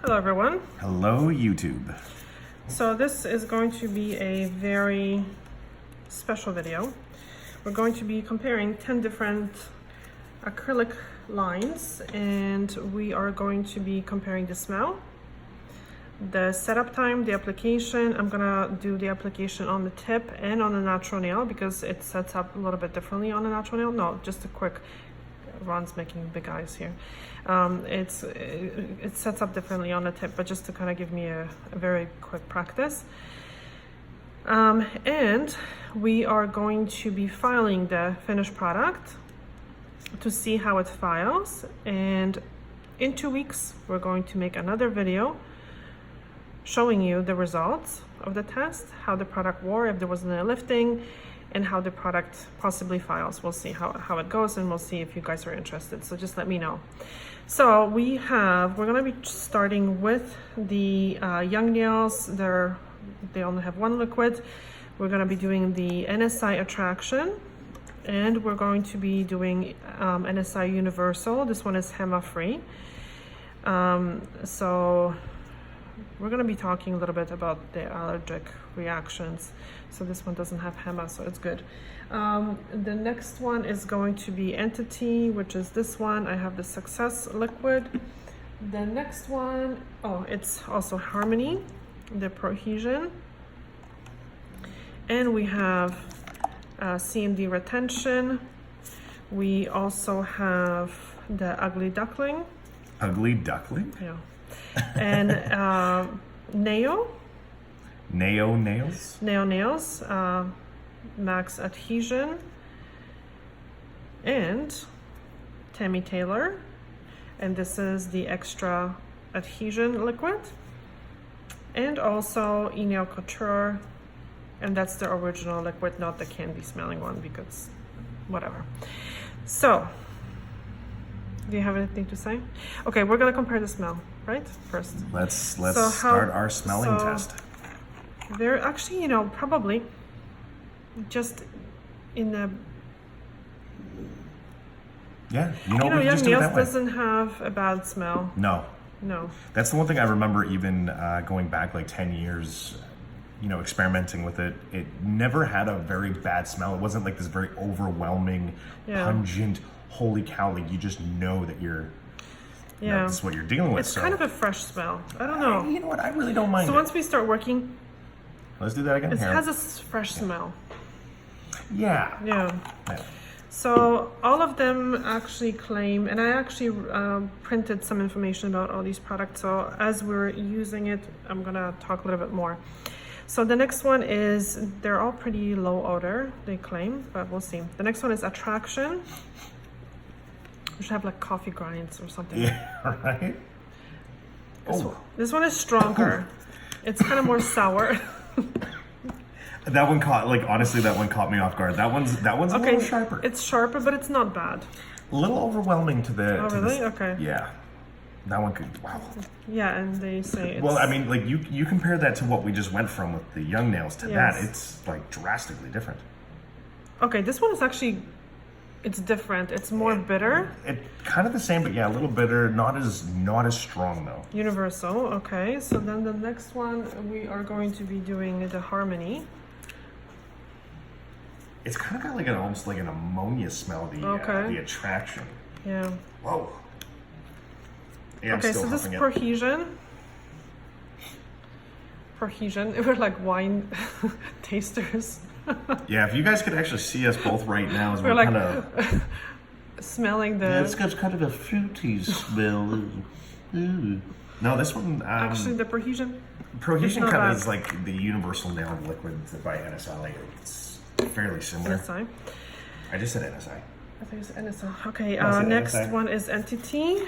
Hello everyone. Hello YouTube. So this is going to be a very special video. We're going to be comparing 10 different acrylic lines, and we are going to be comparing the smell, the setup time, the application. I'm gonna do the application on the tip and on the natural nail because it sets up a little bit differently on the natural nail. No, just a quick, Ron's making big eyes here. It sets up differently on the tip, but just to kind of give me a very quick practice. And we are going to be filing the finished product to see how it files. And in 2 weeks, we're going to make another video showing you the results of the test, how the product wore, if there was any lifting, and how the product possibly files. We'll see how it goes, and we'll see if you guys are interested. So just let me know. So we're gonna be starting with the Young Nails. They only have one liquid. We're gonna be doing the NSI Attraction, and we're going to be doing NSI Universal. This one is HEMA-free. So we're going to be talking a little bit about the allergic reactions. So this one doesn't have HEMA, so it's good. The next one is going to be Entity, which is this one. I have the Success liquid. The next one, it's also Harmony, the ProHesion. And we have CND Retention. We also have the Ugly Duckling. Ugly Duckling? Yeah. And Naio Nails? Naio Nails, Max Adhesion, and Tammy Taylor. And this is the Extra Adhesion liquid. And also Enailcouture, and that's the original liquid, not the candy smelling one, because whatever. So, do you have anything to say? Okay, we're gonna compare the smell, right? First. Let's start our smelling test. They're actually, probably just in the... Yeah, we Young can just do it Nails that way. doesn't have a bad smell. No. No. That's the one thing I remember, even going back like 10 years, experimenting with it. It never had a very bad smell. It wasn't like this very overwhelming, pungent, holy cow, like you just know that that's what you're dealing with. It's kind of a fresh smell. I don't know. You know what? I really don't mind So it. once we start working, Let's do that again. it has a fresh smell. Yeah. Yeah. So all of them actually claim, and I actually printed some information about all these products. So as we're using it, I'm gonna talk a little bit more. So the next one is, they're all pretty low odor, they claim, but we'll see. The next one is Attraction. We should have like coffee grinds or something. Yeah, right? This one is stronger. It's kind of more sour. That one honestly, that one caught me off guard. That one's a little sharper. It's sharper, but it's not bad. A little overwhelming to the... Oh, really? Okay. Yeah. That one could... Wow. Yeah, and they say it's... Well, I mean, like, you compare that to what we just went from with the Young Nails to Yes. that, it's, like, drastically different. Okay, this one is actually... It's different. It's more bitter. It kind of the same, but yeah, a little bitter. Not as strong, though. Universal, okay. So then the next one, we are going to be doing the Harmony. It's kind of got like almost like an ammonia smell, the Attraction. Yeah. Whoa. Yeah, Okay, so this is ProHesion. We're like wine tasters. Yeah, if you guys could actually see us both right now, as We're we're like kind of smelling the... Yeah, it's got kind of a fruity smell. Ooh. No, this one... actually, the ProHesion ProHesion kind of is like the Universal Nail liquid by NSI. It's fairly similar. NSI. I just said NSI. I think it's NSI. Okay, said next NSI. one is Entity.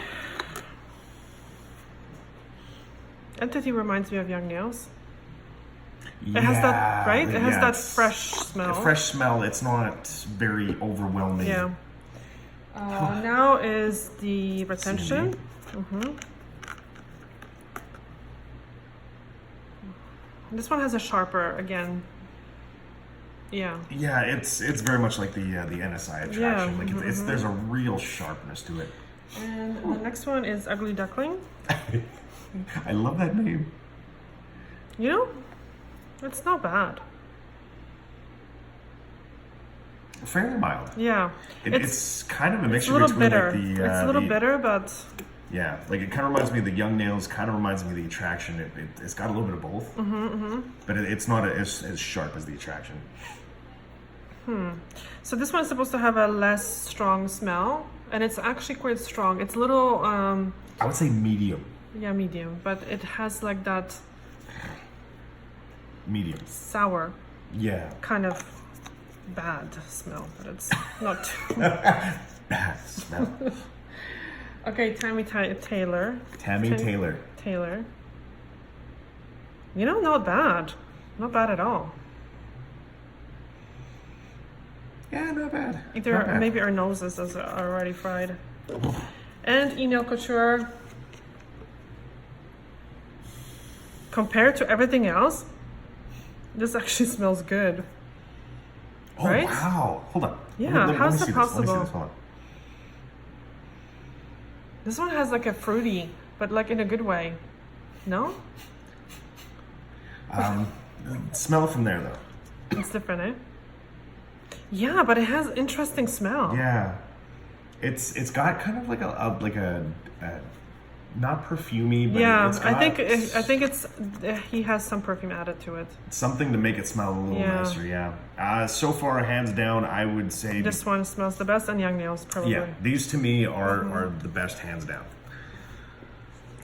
Entity reminds me of Young Nails. It has that, right? It has that fresh smell. A fresh smell. It's not very overwhelming. Yeah. Now is the Retention. This one has a sharper, again. Yeah. Yeah, it's very much like the NSI Attraction. Yeah. Like there's a real sharpness to it. And the next one is Ugly Duckling. I love that name. You know, it's not bad. Fairly mild. Yeah. It's kind of a mixture little between bitter. like the... it's a little bitter, but... Yeah, like it kind of reminds me of the Young Nails, kind of reminds me of the Attraction. It's got a little bit of both, but it's not as sharp as the Attraction. So this one is supposed to have a less strong smell, and it's actually quite strong. It's a little... I would say medium. Yeah, medium, but it has like that... Medium. Sour. Yeah. Kind of bad smell, but it's not too... Bad smell. Okay, Tammy Taylor. Tammy Taylor. Taylor. You know, not bad. Not bad at all. Yeah, not bad. Either Not bad. maybe our noses are already fried. And Enailcouture. Compared to everything else, this actually smells good. Oh, right? wow. Hold on. Yeah, how's it possible? Let me see this. Hold on. This one has like a fruity, but like in a good way. No? Smell it from there, though. It's different, eh? Yeah, but it has interesting smell. Yeah. It's got kind of like a not perfumey, but yeah, it's got I think it's he has some perfume added to it. something to make it smell a little nicer. Yeah. So far, hands down, I would say This one smells the best, and Young Nails probably. yeah, these to me are the best, hands down.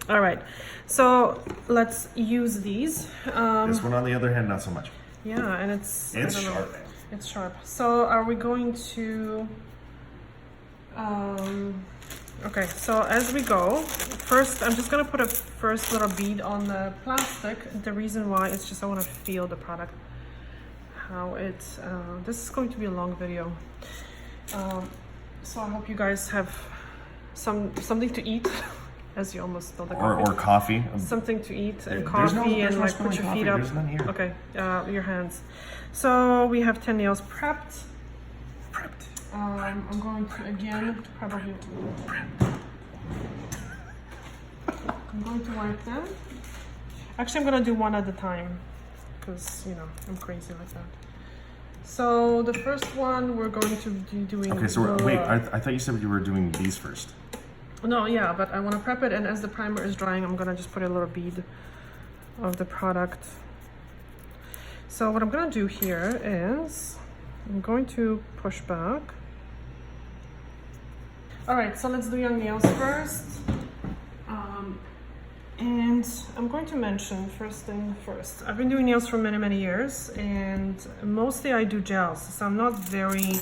All right, so let's use these. This one, on the other hand, not so much. Yeah, and it's I don't know. sharp. It's sharp. So are we going to? Okay, so as we go, first I'm just gonna put a first little bead on the plastic. The reason why is just I want to feel the product, how it. This is going to be a long video, so I hope you guys have something to eat, as you almost spilled the coffee. Or coffee. Something to eat and There's coffee no and like spilling put your coffee. feet up. There's none here. Okay, your hands. So we have 10 nails prepped. I'm going to again probably. I'm going to wipe them. Actually, I'm gonna do one at a time because you know I'm crazy like that. So the first one we're going to be doing. Okay, so wait, I thought you said you were doing these first. No, yeah, but I want to prep it, and as the primer is drying, I'm gonna just put a little bead of the product. So what I'm gonna do here is I'm going to push back. All right, so let's do Young Nails first. And I'm going to mention first thing first. I've been doing nails for many, many years, and mostly I do gels. So I'm not very,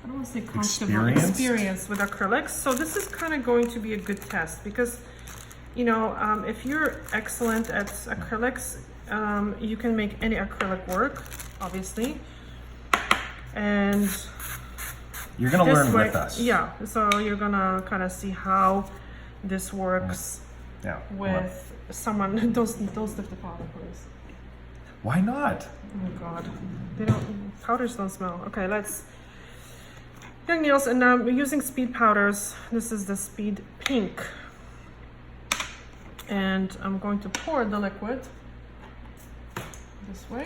I don't want to say comfortable, experienced with acrylics. So this is kind of going to be a good test because, you know, if you're excellent at acrylics, you can make any acrylic work, obviously. And you're gonna learn with us. Yeah, so you're gonna kind of see how this works with someone. Don't lift the powder, please. Why not? Oh God, powders don't smell. Okay, let's. Young Nails, and now we're using Speed powders. This is the Speed Pink. And I'm going to pour the liquid this way.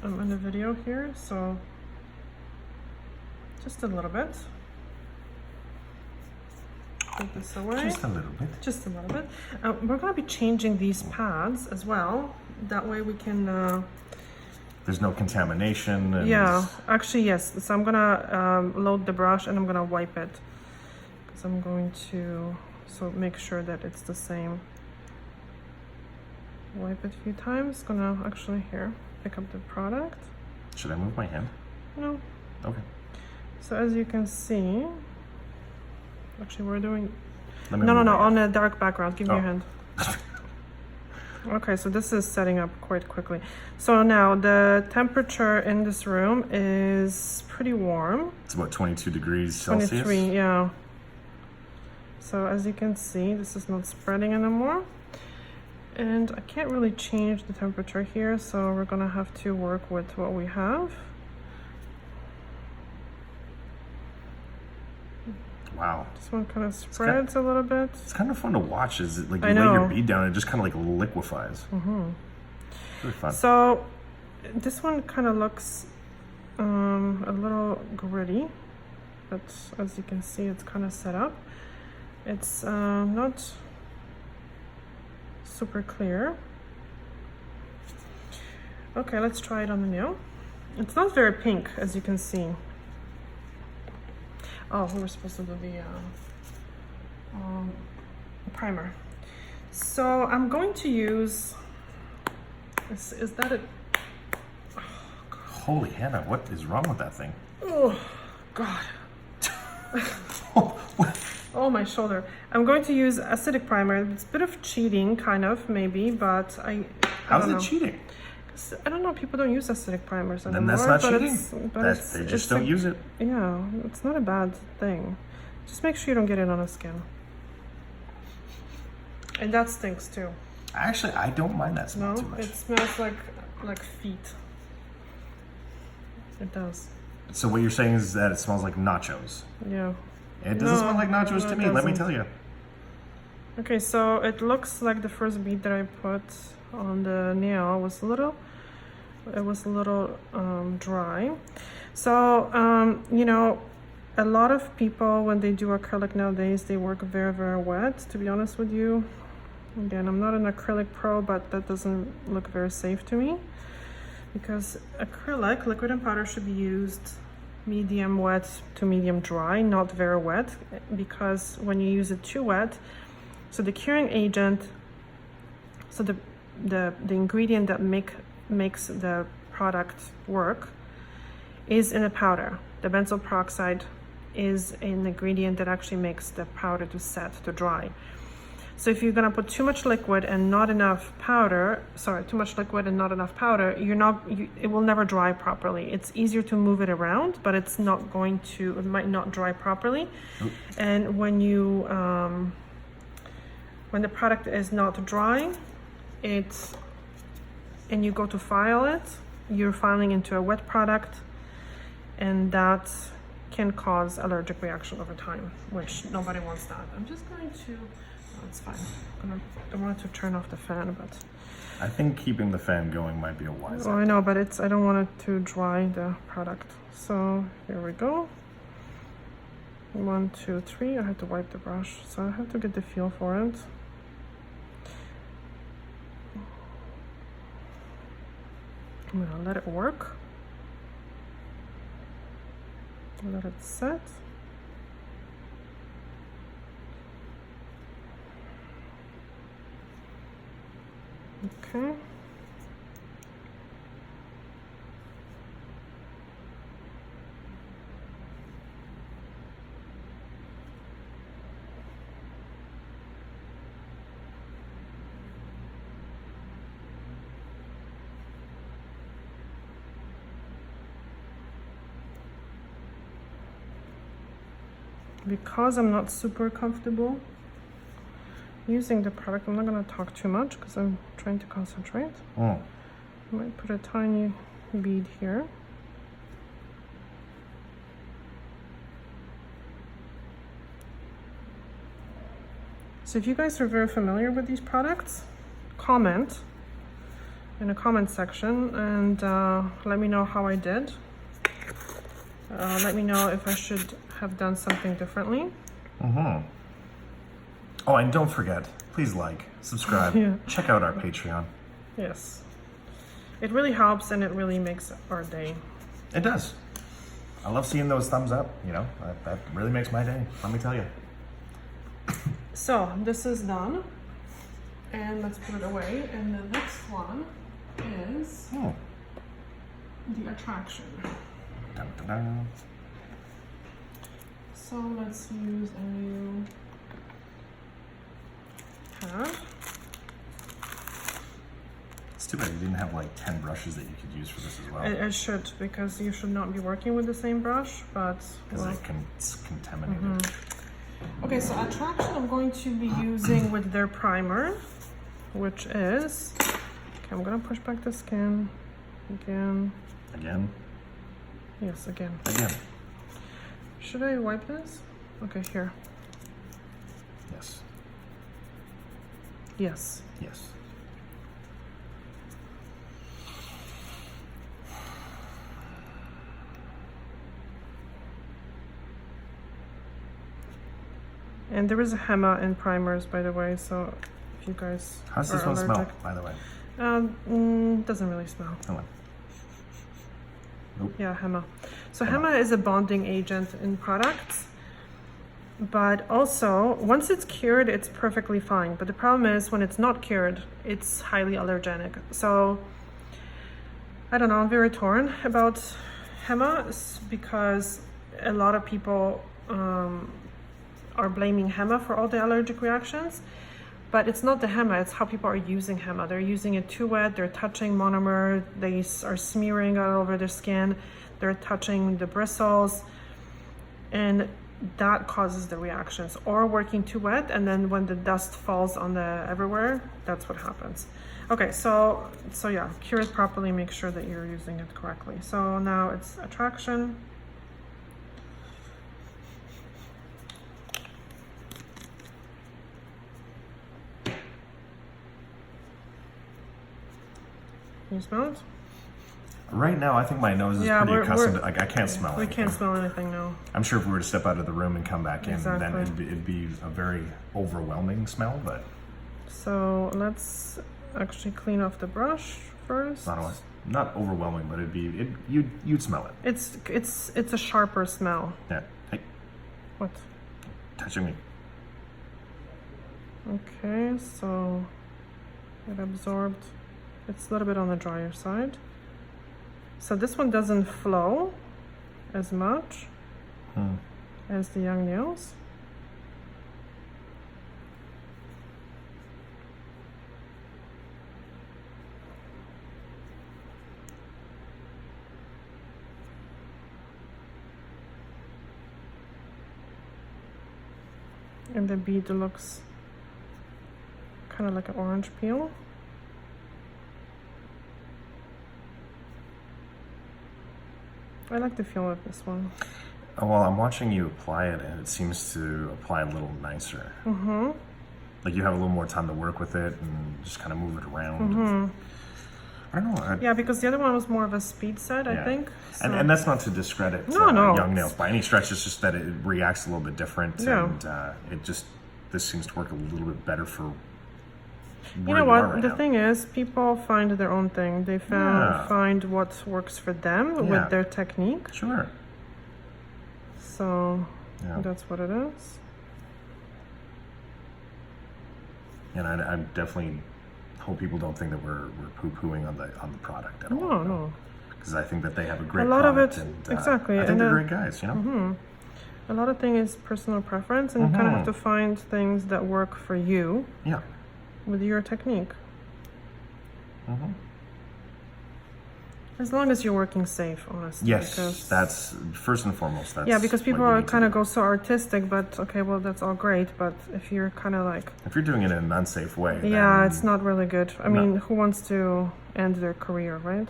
I'm in the video here, so just a little bit. Take this away. Just a little bit. Just a little bit. We're going to be changing these pads as well. That way we can... There's no contamination. And yeah, actually, yes. So I'm going to load the brush and I'm going to wipe it. Because I'm going to make sure that it's the same. Wipe it a few times. Gonna actually here pick up the product. Should I move my hand? No. Okay. So as you can see, actually we're doing. No, on a dark background. Give me your hand. Okay, so this is setting up quite quickly. So now the temperature in this room is pretty warm. It's about 22 degrees Celsius. 23, yeah. So as you can see, this is not spreading anymore. And I can't really change the temperature here, so we're gonna have to work with what we have. Wow. This one kind of spreads a little bit. It's kind of fun to watch. Is it like you lay your bead down and it just kind of like liquefies. Really fun. So this one kind of looks a little gritty, but as you can see, it's kind of set up. It's not super clear. Okay, let's try it on the nail. It's not very pink, as you can see. Oh, we were supposed to do the primer. So I'm going to use, is that it? Oh, holy Hannah, what is wrong with that thing? Oh, God. Oh, my shoulder. I'm going to use acidic primer. It's a bit of cheating, kind of, maybe, but How's it cheating? I don't know, people don't use acidic primers anymore. Then that's not cheating. They just don't use it. Yeah, it's not a bad thing. Just make sure you don't get it on the skin. And that stinks too. Actually, I don't mind that smell too much. It smells like feet. It does. So what you're saying is that it smells like nachos? Yeah. It doesn't smell like nachos to me, let me tell you. Okay, so it looks like the first bead that I put on the nail was a little dry. So you know, a lot of people, when they do acrylic nowadays, they work very, very wet, to be honest with you. Again, I'm not an acrylic pro, but that doesn't look very safe to me, because acrylic, liquid and powder, should be used medium wet to medium dry, not very wet, because when you use it too wet, so the curing agent, so the ingredient that makes the product work is in the powder. The benzoyl peroxide is an ingredient that actually makes the powder to set, to dry. So if you're gonna put too much liquid and not enough powder, too much liquid and not enough powder, it will never dry properly. It's easier to move it around, but it might not dry properly. Oops. And when the product is not dry, and you go to file it, you're filing into a wet product, and that can cause allergic reaction over time, which nobody wants that. I'm just going to, it's fine. I wanted to turn off the fan, but I think keeping the fan going might be a wise idea. I know, but I don't want it to dry the product. So here we go. 1, 2, 3. I had to wipe the brush, so I have to get the feel for it. I'm gonna let it work. Let it set. Okay. Because I'm not super comfortable using the product, I'm not going to talk too much because I'm trying to concentrate. I might put a tiny bead here. So if you guys are very familiar with these products, comment in the comment section and let me know how I did. Let me know if I should have done something differently. Oh, and don't forget, please like, subscribe, check out our Patreon. Yes. It really helps and it really makes our day. It does. I love seeing those thumbs up, you know, that really makes my day, let me tell you. So, this is done. And let's put it away. And the next one is the Attraction. Dun, dun, dun. So let's use a new pad. It's too bad you didn't have like 10 brushes that you could use for this as well. I should, because you should not be working with the same brush, but because it's contaminated. Okay, so Attraction I'm going to be using with their primer, which is, okay, I'm gonna push back the skin again. Again? Yes, again. Again. Should I wipe this? Okay, here. Yes. Yes. Yes. And there is a henna in primers, by the way, so if you guys How's this are one smell, allergic. by the way? Doesn't really smell. Come on. Nope. Yeah, henna. So henna is a bonding agent in products, but also once it's cured, it's perfectly fine. But the problem is when it's not cured, it's highly allergenic. So I don't know, I'm very torn about henna because a lot of people are blaming henna for all the allergic reactions. But it's not the henna, it's how people are using henna. They're using it too wet, they're touching monomer, they are smearing all over their skin, they're touching the bristles, and that causes the reactions. Or working too wet, and then when the dust falls on the everywhere, that's what happens. Okay, so yeah, cure it properly, make sure that you're using it correctly. So now it's Attraction. Can you smell it? Right now, I think my nose is pretty accustomed to, like, I can't smell anything. We can't smell anything now. I'm sure if we were to step out of the room and come back in, Exactly. then it'd be a very overwhelming smell, but... So let's actually clean off the brush first. Not overwhelming, but you'd smell it. It's a sharper smell. Yeah. Hey, What? touching me. Okay, so it absorbed. It's a little bit on the drier side. So this one doesn't flow as much as the Young Nails. And the bead looks kind of like an orange peel. I like the feel of this one. Oh, well, I'm watching you apply it, and it seems to apply a little nicer. Mm-hmm. Like you have a little more time to work with it and just kind of move it around. Mm-hmm. I don't know. Yeah, because the other one was more of a speed set, I think. So. And that's not to discredit Young Nails by any stretch. It's just that it reacts a little bit different, and this seems to work a little bit better for. You know what? The thing is, people find their own thing. They find what works for them with their technique. Sure. So that's what it is. And I definitely hope people don't think that we're poo-pooing on the product at all. No. Because I think that they have a great lot product. of it, and, exactly. I think they're great guys, you know? Mm-hmm. A lot of things is personal preference, and you kind of have to find things that work for you. Yeah. With your technique. Mm-hmm. As long as you're working safe, honestly. Yes, that's first and foremost. That's because people are kind of go so artistic, but okay, well, that's all great, but if you're kind of like... If you're doing it in an unsafe way, then, it's not really good. I mean, who wants to end their career, right?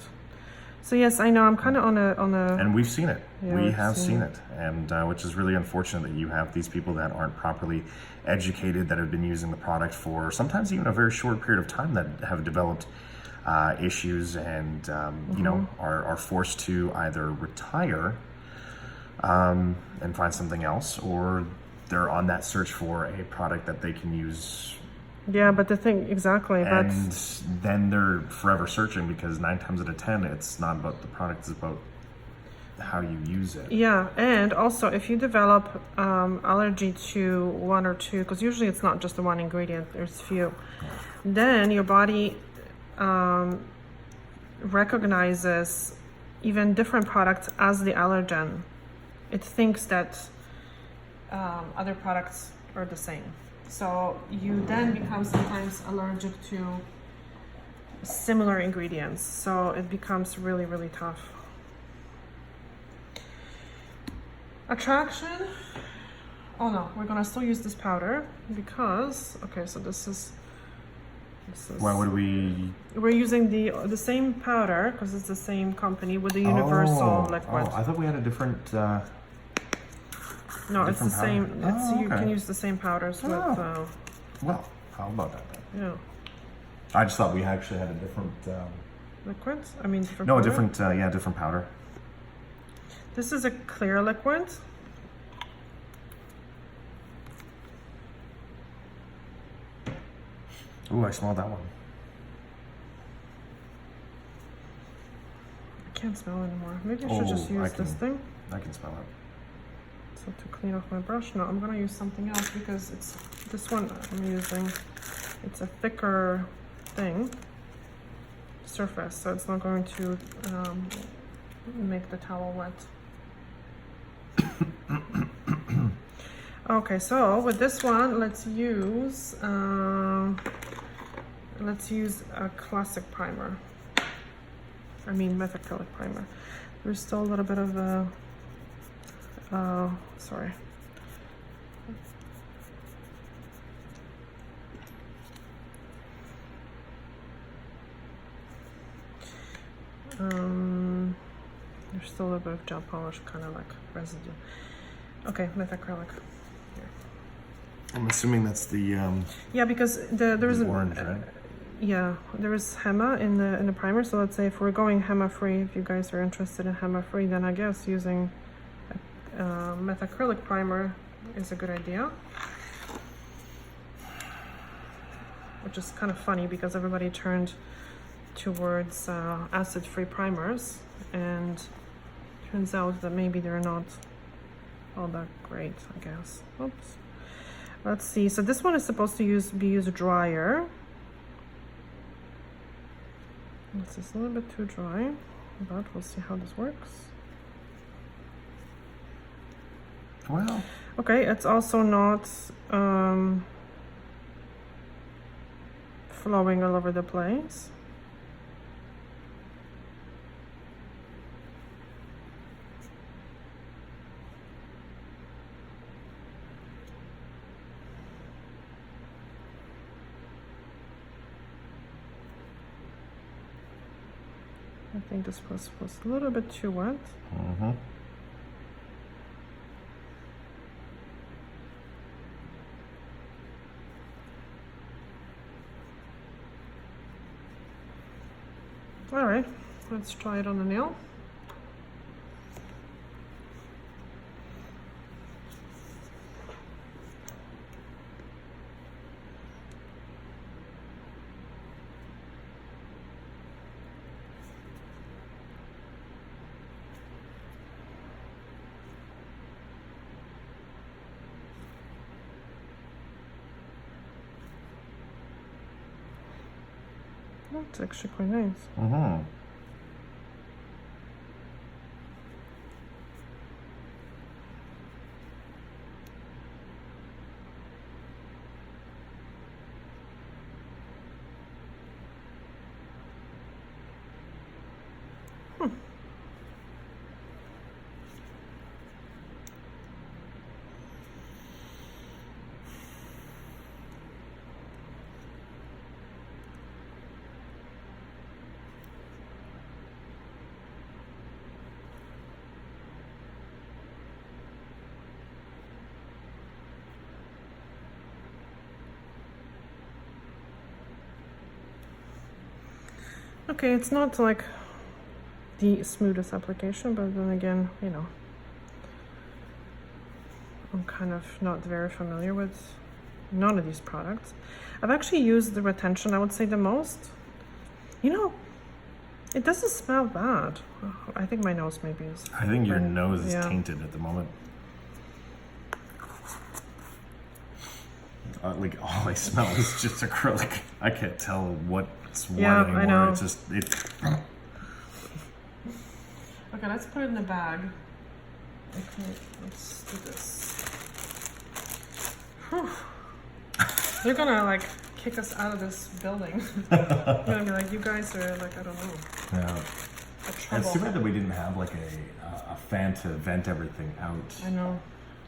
So yes, I know, I'm kind of on a... And we've seen it. Yeah, we have seen it. And which is really unfortunate that you have these people that aren't properly educated, that have been using the product for sometimes even a very short period of time, that have developed issues and, you know, are forced to either retire and find something else, or they're on that search for a product that they can use. Yeah, but the thing, exactly. And then they're forever searching, because 9 times out of 10, it's not about the product, it's about how you use it. Yeah, and also if you develop allergy to one or two, because usually it's not just the one ingredient, there's few, then your body recognizes even different products as the allergen. It thinks that other products are the same. So you then become sometimes allergic to similar ingredients. So it becomes really, really tough. Attraction. Oh no, we're gonna still use this powder because, okay, so this is Why would we? We're using the same powder because it's the same company with the Universal liquid. Oh, I thought we had a different. No, it's the Different same. powder? It's, Oh, you okay. can use the same powders with. Well, how about that then? Yeah. I just thought we actually had a different. Liquids? I mean, different. No, a powder? different. Yeah, different powder. This is a clear liquid. Ooh, I smelled that one. I can't smell anymore. Maybe I should just use this thing. I can smell it. So to clean off my brush, no, I'm gonna use something else because it's this one I'm using. It's a thicker thing, surface, so it's not going to make the towel wet. Okay, so with this one, let's use a classic primer. I mean methacrylic primer. There's still a little bit of a sorry. There's still a little bit of gel polish, kind of like residue. Okay, methacrylic. Here. I'm assuming that's the Yeah, because there's an orange, right? Yeah, there is henna in the primer. So let's say if we're going henna free, if you guys are interested in henna free, then I guess using methacrylic primer is a good idea. Which is kind of funny because everybody turned towards acid-free primers, and turns out that maybe they're not all that great, I guess. Oops. Let's see. So this one is supposed to be used drier. This is a little bit too dry, but we'll see how this works. Well, okay, it's also not flowing all over the place. I think this was a little bit too wet. mm-hmm. All right, let's try it on the nail. That's actually quite nice. Mm-hmm. Okay, it's not like the smoothest application, but then again, you know, I'm kind of not very familiar with none of these products. I've actually used the retention, I would say, the most. You know, it doesn't smell bad. I think my nose maybe is. I think your nose is tainted at the moment. Like all I smell is just acrylic. I can't tell what's what anymore. I know. It's just it. Okay, let's put it in the bag. Okay, let's do this. Whew. They're gonna like kick us out of this building. They're gonna be like, you guys are like, I don't know. Yeah. It's too bad that we didn't have like a fan to vent everything out. I know.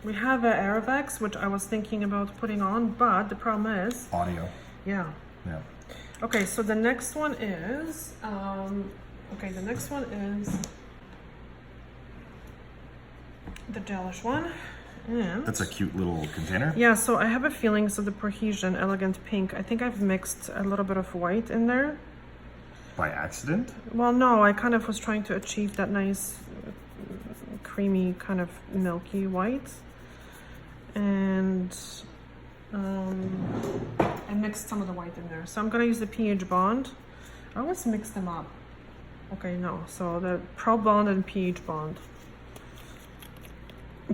We have an Airvex, which I was thinking about putting on, but the problem is Audio. Yeah. Yeah. Okay, so the next one is the next one is the gelish one, And That's a cute little container. yeah, so I have a feeling, so the ProHesion Elegant Pink, I think I've mixed a little bit of white in there. By accident? Well, no, I kind of was trying to achieve that nice creamy kind of milky white. And I mixed some of the white in there. So I'm gonna use the pH bond. I always mix them up. Okay, no, so the Pro Bond and pH bond.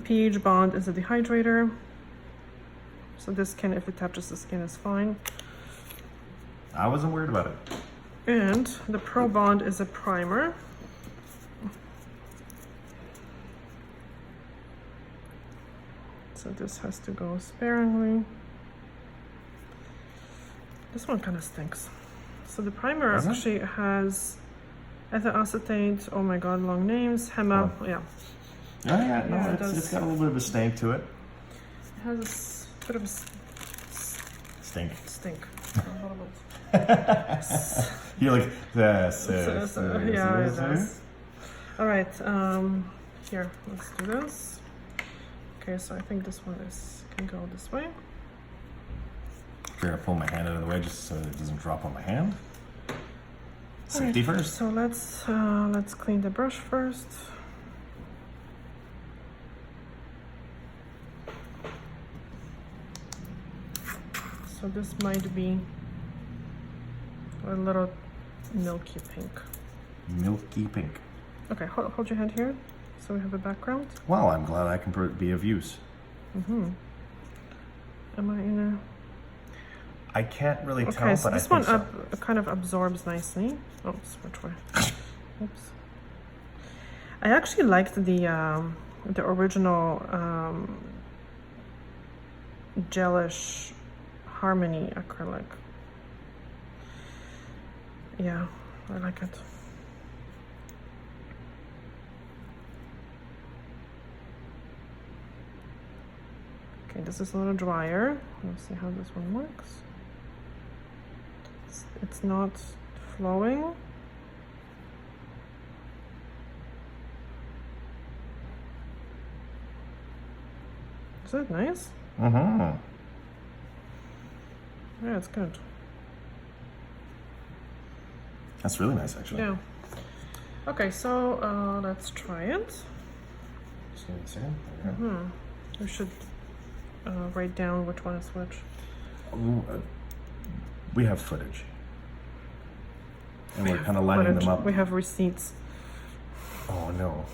pH bond is a dehydrator. So this skin, if it touches the skin, is fine. I wasn't worried about it. And the Pro Bond is a primer. So this has to go sparingly. This one kind of stinks. So the primer actually has ethyl acetate, oh my god, long names, Hema, yeah. Oh yeah, no, Yeah, it's got a little bit of a stank to it. It has a bit of a Stink. stink. A little bit. You're like, this, Yeah, it does. All right, here, let's do this. Okay, so I think this one can go this way. Here, I pull my hand out of the way just so it doesn't drop on my hand. Safety first. So let's clean the brush first. So this might be a little milky pink. Milky pink. Okay, hold your hand here so we have a background. Well, I'm glad I can be of use. Am I in a... I can't really tell, Okay, so but this I think one kind of absorbs nicely. Oh, switch way. Oops. I actually liked the original gelish Harmony acrylic. Yeah, I like it. Okay, this is a little drier. Let's see how this one works. It's not flowing. Is that nice? Mm-hmm. Yeah, it's good. That's really nice, actually. Yeah. Okay, so let's try it. Just give me a second. There we go. We should write down which one is which. We have footage. And we're kind of lining them up. We have receipts. Oh no.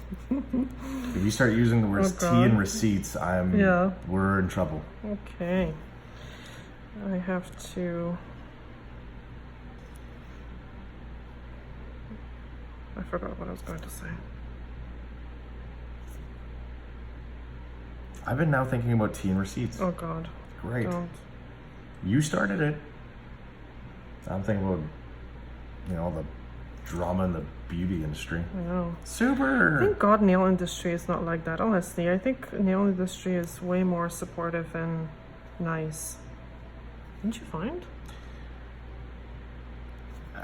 If you start using the words tea and receipts, we're in trouble. Okay. I have to... I forgot what I was going to say. I've been now thinking about tea and receipts. Oh god. Great. Don't. You started it. I'm thinking about, all the drama in the beauty industry. I know. Super. Thank God nail industry is not like that, honestly. I think nail industry is way more supportive and nice. Didn't you find?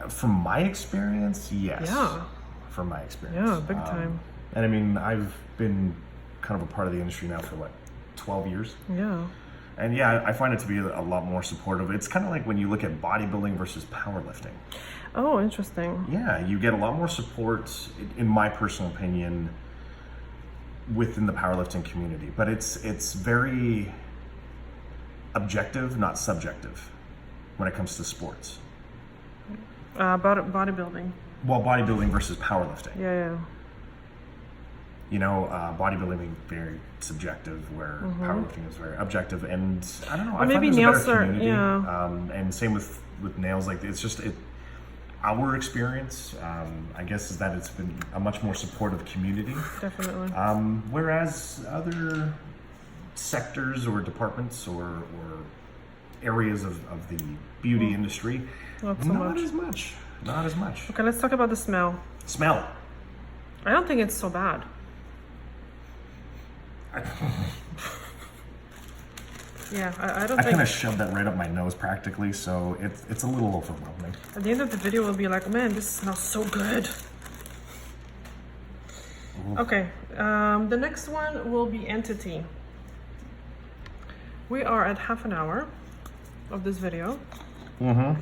From my experience, yes. Yeah. From my experience. Yeah, big time. And I mean, I've been kind of a part of the industry now for 12 years. Yeah. And yeah, I find it to be a lot more supportive. It's kind of like when you look at bodybuilding versus powerlifting. Oh, interesting. Yeah, you get a lot more support, in my personal opinion, within the powerlifting community. But it's very objective, not subjective, when it comes to sports. Bodybuilding. Well, bodybuilding versus powerlifting. Yeah. Bodybuilding being very subjective, where powerlifting is very objective, and I don't know. I maybe find there's nails a better are, community. yeah. And same with nails. Like it's just our experience. I guess is that it's been a much more supportive community. Definitely. Whereas other sectors or departments or areas of the beauty industry, not so much. Not as much. Okay, let's talk about the smell. Smell. I don't think it's so bad. Yeah, I don't I think... kind of shoved that right up my nose practically, so it's a little overwhelming. At the end of the video, we'll be like, man, this smells so good. Ooh. Okay, the next one will be Entity. we are at half an hour of this video. Mm-hmm.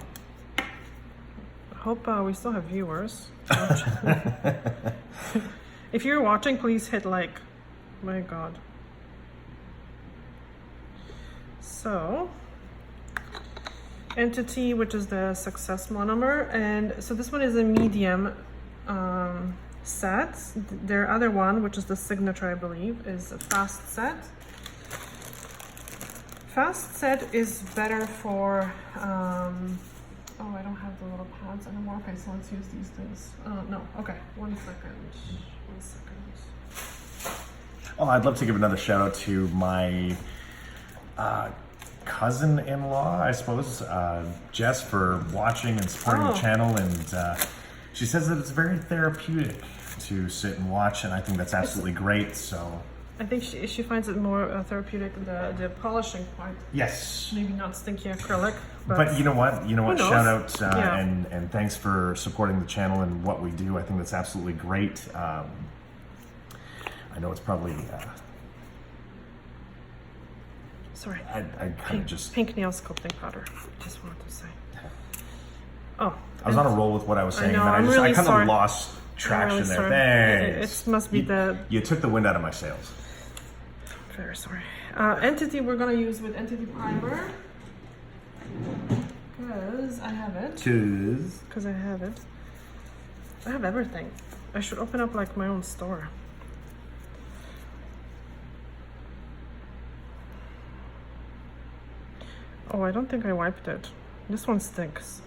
I hope we still have viewers. If you're watching, please hit like. My God. So, Entity, which is the success monomer, and so this one is a medium set. Their other one, which is the signature, I believe, is a fast set. Fast set is better for, oh, I don't have the little pads anymore. Okay, so let's use these things. No, okay, 1 second. 1 second. Oh, I'd love to give another shout out to my cousin-in-law, I suppose, Jess, for watching and supporting the channel, and she says that it's very therapeutic to sit and watch, and I think that's absolutely great. So I think she finds it more therapeutic, the polishing part. Yes. Maybe not stinky acrylic, but you know what? Shout out Yeah. and thanks for supporting the channel and what we do. I think that's absolutely great. I know it's probably. Sorry. I kind of just pink nail sculpting powder. Just wanted to say. Oh. I was on a roll with what I was saying, I know, and then I kind sorry. of lost traction really there. sorry. Thanks. It must be you took the wind out of my sails. Very sorry. Entity we're gonna use with Entity Primer. Because I have it. Because I have it. I have everything. I should open up like my own store. Oh, I don't think I wiped it. This one stinks.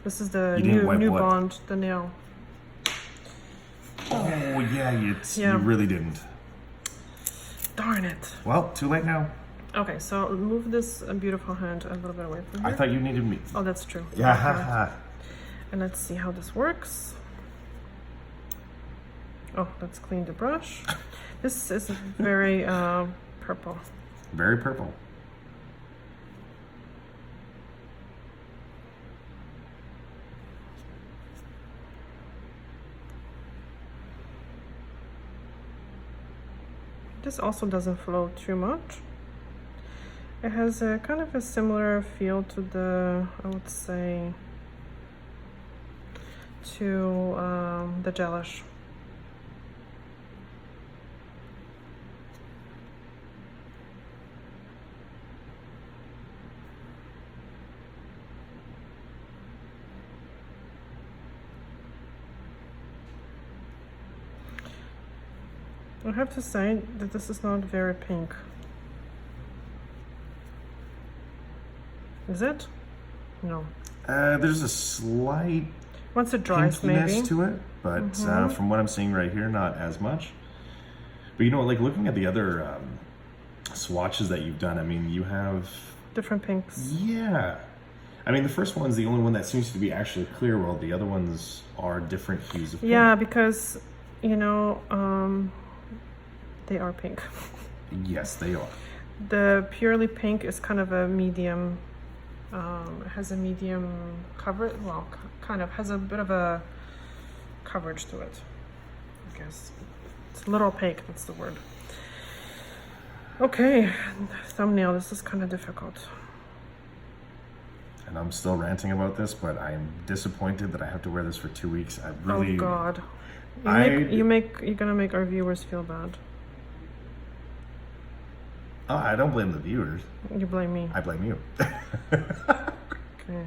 This is the new Bond, the nail. Oh yeah, you really didn't. Darn it. Well, too late now. Okay, so move this beautiful hand a little bit away from here. I thought you needed me. Oh, that's true. Yeah. And let's see how this works. Oh, let's clean the brush. This is very purple. Very purple. This also doesn't flow too much. It has a kind of a similar feel to the, I would say, to the gelish. I have to say that this is not very pink. Is it? No. There's a slight once it dries, pinkiness maybe to it, but from what I'm seeing right here, not as much. But you know, like looking at the other swatches that you've done, I mean, you have different pinks. Yeah. I mean, the first one's the only one that seems to be actually clear, while the other ones are different hues of pink. Yeah, because, you know, they are pink. Yes, they are. The purely pink is kind of a medium, has a medium coverage, well, kind of has a bit of a coverage to it, I guess. It's a little opaque, that's the word. Okay, thumbnail, this is kind of difficult. And I'm still ranting about this, but I'm disappointed that I have to wear this for 2 weeks. I really... Oh God. You're gonna make our viewers feel bad. Oh, I don't blame the viewers. You blame me. I blame you. Okay.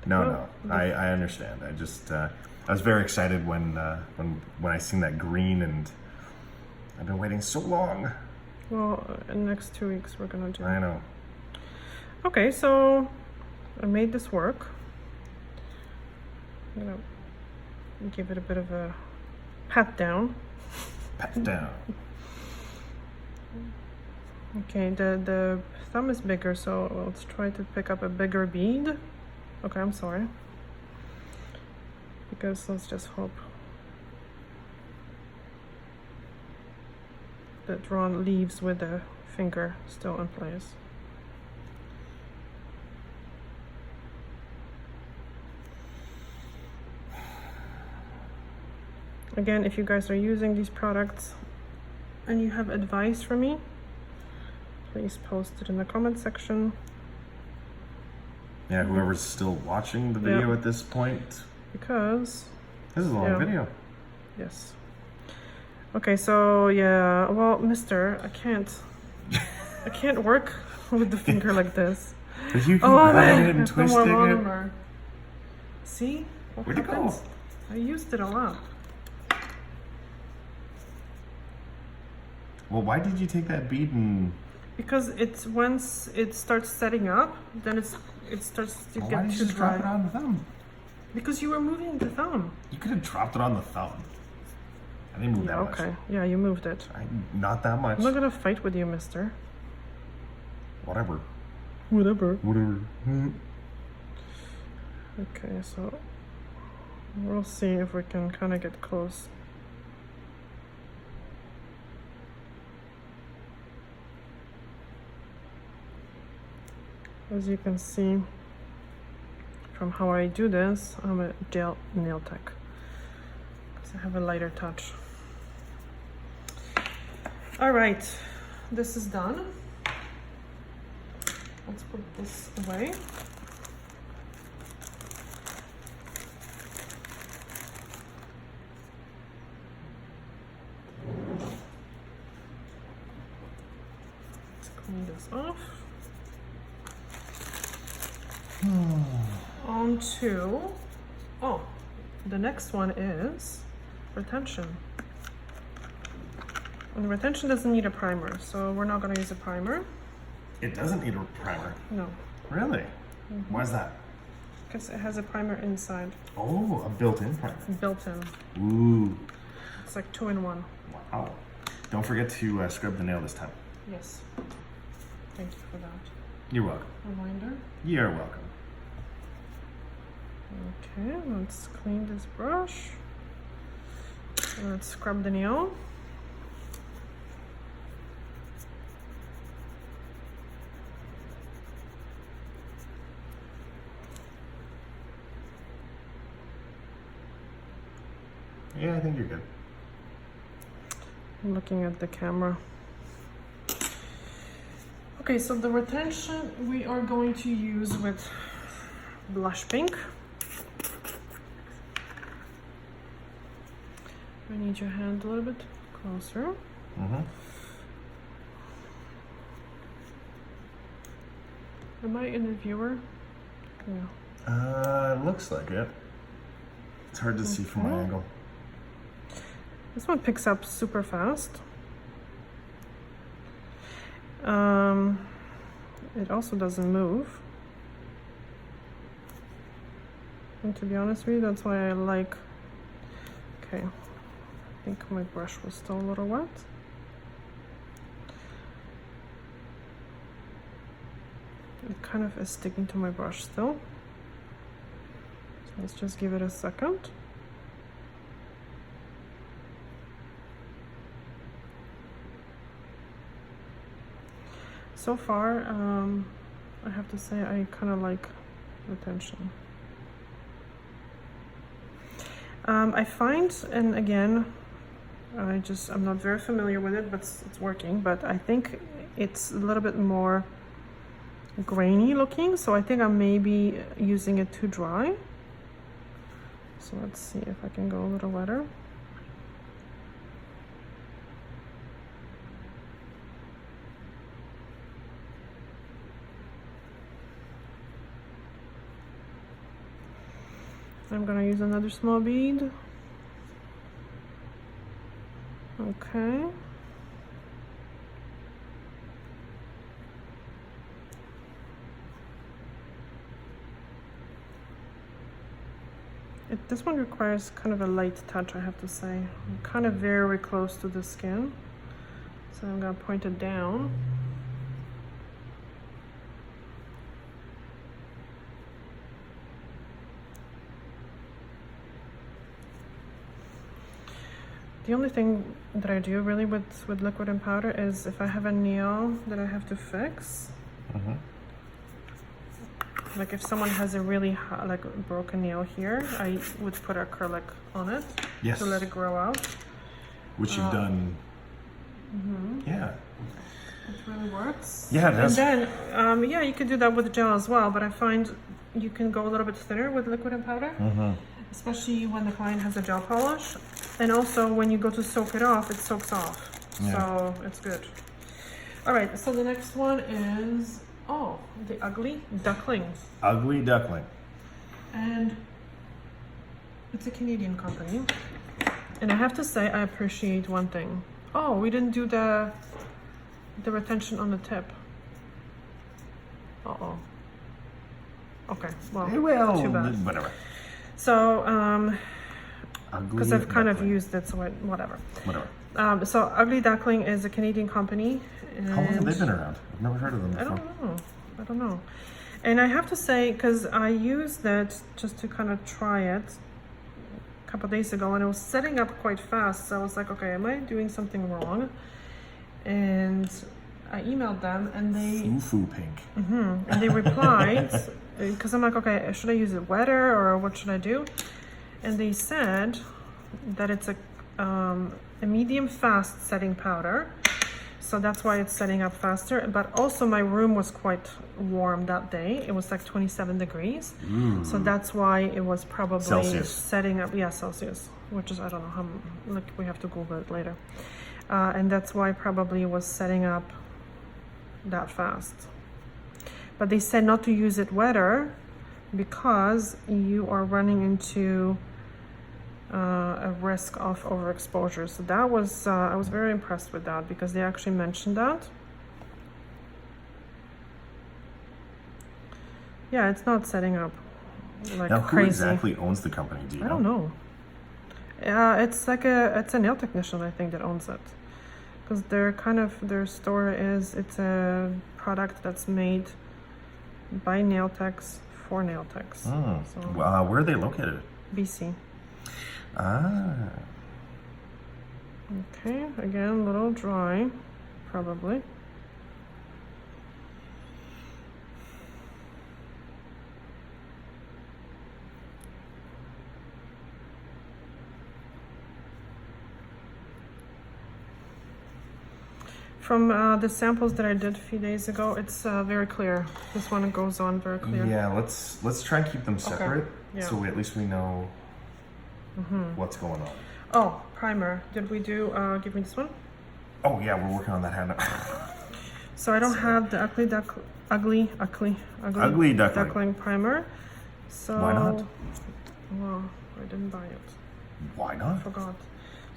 No, I understand. I just I was very excited when I seen that green, and I've been waiting so long. Well, in the next 2 weeks we're gonna do. I know. Okay, so I made this work. I'm gonna give it a bit of a pat down. Pat down. Okay, the thumb is bigger, so let's try to pick up a bigger bead. Okay, I'm sorry. Because let's just hope that Ron leaves with the finger still in place. Again, if you guys are using these products and you have advice for me, please post it in the comment section. Yeah, whoever's still watching the video at this point. Because this is a long video. Yes. Okay, so yeah, well, mister, I can't work with the finger like this. But you can grab it and twisting it. See? Where'd it go? I used it a lot. Well, why did you take that bead and... Because it's once it starts setting up, then it starts to get too dry. Why did you just drop it on the thumb? Because you were moving the thumb. You could have dropped it on the thumb. I didn't move that much. Okay, yeah, you moved it. Not that much. I'm not gonna fight with you, mister. Whatever. Whatever. Mm-hmm. Okay, so we'll see if we can kind of get close. As you can see from how I do this, I'm a gel nail tech because I have a lighter touch. All right, this is done. Let's put this away. Let's clean this off. On to, the next one is retention. And retention doesn't need a primer, so we're not going to use a primer. It doesn't need a primer? No. Really? Why is that? Because it has a primer inside. Oh, a built-in primer. Built-in. Ooh. It's like 2-in-1. Wow. Don't forget to scrub the nail this time. Yes. Thank you for that. You're welcome. Reminder. You're welcome. Okay, let's clean this brush. Let's scrub the nail. Yeah, I think you're good. I'm looking at the camera. Okay, so the retention we are going to use with blush pink. I need your hand a little bit closer. Mm-hmm. Am I in the viewer? Yeah. Looks like it. It's hard to see from my angle. This one picks up super fast. It also doesn't move. And to be honest with you, that's why I like... Okay, I think my brush was still a little wet. It kind of is sticking to my brush still. So let's just give it a second. So far, I have to say I kind of like retention. I find, and again, I'm not very familiar with it, but it's working, but I think it's a little bit more grainy looking, so I think I may be using it too dry. So let's see if I can go a little wetter. I'm gonna use another small bead. Okay. This one requires kind of a light touch, I have to say. I'm kind of very close to the skin. So I'm gonna point it down. The only thing that I do really with liquid and powder is if I have a nail that I have to fix. Like if someone has a really hot, like broken nail here, I would put acrylic on it to let it grow out. Which you've done. Yeah. It really works. Yeah, it does. And then, yeah, you can do that with gel as well, but I find you can go a little bit thinner with liquid and powder, especially when the client has a gel polish. And also when you go to soak it off, it soaks off. Yeah. So it's good. All right, so the next one is, oh, the Ugly Ducklings. Ugly Duckling. And it's a Canadian company. And I have to say, I appreciate one thing. Oh, we didn't do the retention on the tip. Uh-oh. Okay, well, too bad. Whatever. So, because I've kind of used it, so whatever. Whatever. So Ugly Duckling is a Canadian company. How long have they been around? I've never heard of them before. I don't know. And I have to say, because I used it just to kind of try it a couple days ago, and it was setting up quite fast. So I was like, okay, am I doing something wrong? And I emailed them, and they Foo pink. And they replied, because I'm like, okay, should I use it wetter or what should I do? And they said that it's a medium fast setting powder. So that's why it's setting up faster. But also my room was quite warm that day. It was like 27 degrees. So that's why it was probably Celsius. setting up, yeah, Celsius, which is, I don't know how, like, we have to Google it later. And that's why probably it was setting up that fast. But they said not to use it wetter because you are running into a risk of overexposure. So that was, I was very impressed with that because they actually mentioned that. Yeah, it's not setting up like now, who crazy. exactly owns the company? Do you know? I don't know. It's like it's a nail technician, I think, that owns it. Because their store is, it's a product that's made by nail techs for nail techs. So, where are they located? BC. Ah. Okay, again, a little dry, probably. From the samples that I did a few days ago, it's very clear. This one goes on very clear. Yeah, let's try and keep them separate, Okay. Yeah. so at least we know what's going on. Oh, primer. Did we do, give me this one? Oh yeah, we're working on that hand. So I don't have the ugly duckling primer. So why not? Well, I didn't buy it. Why not? I forgot.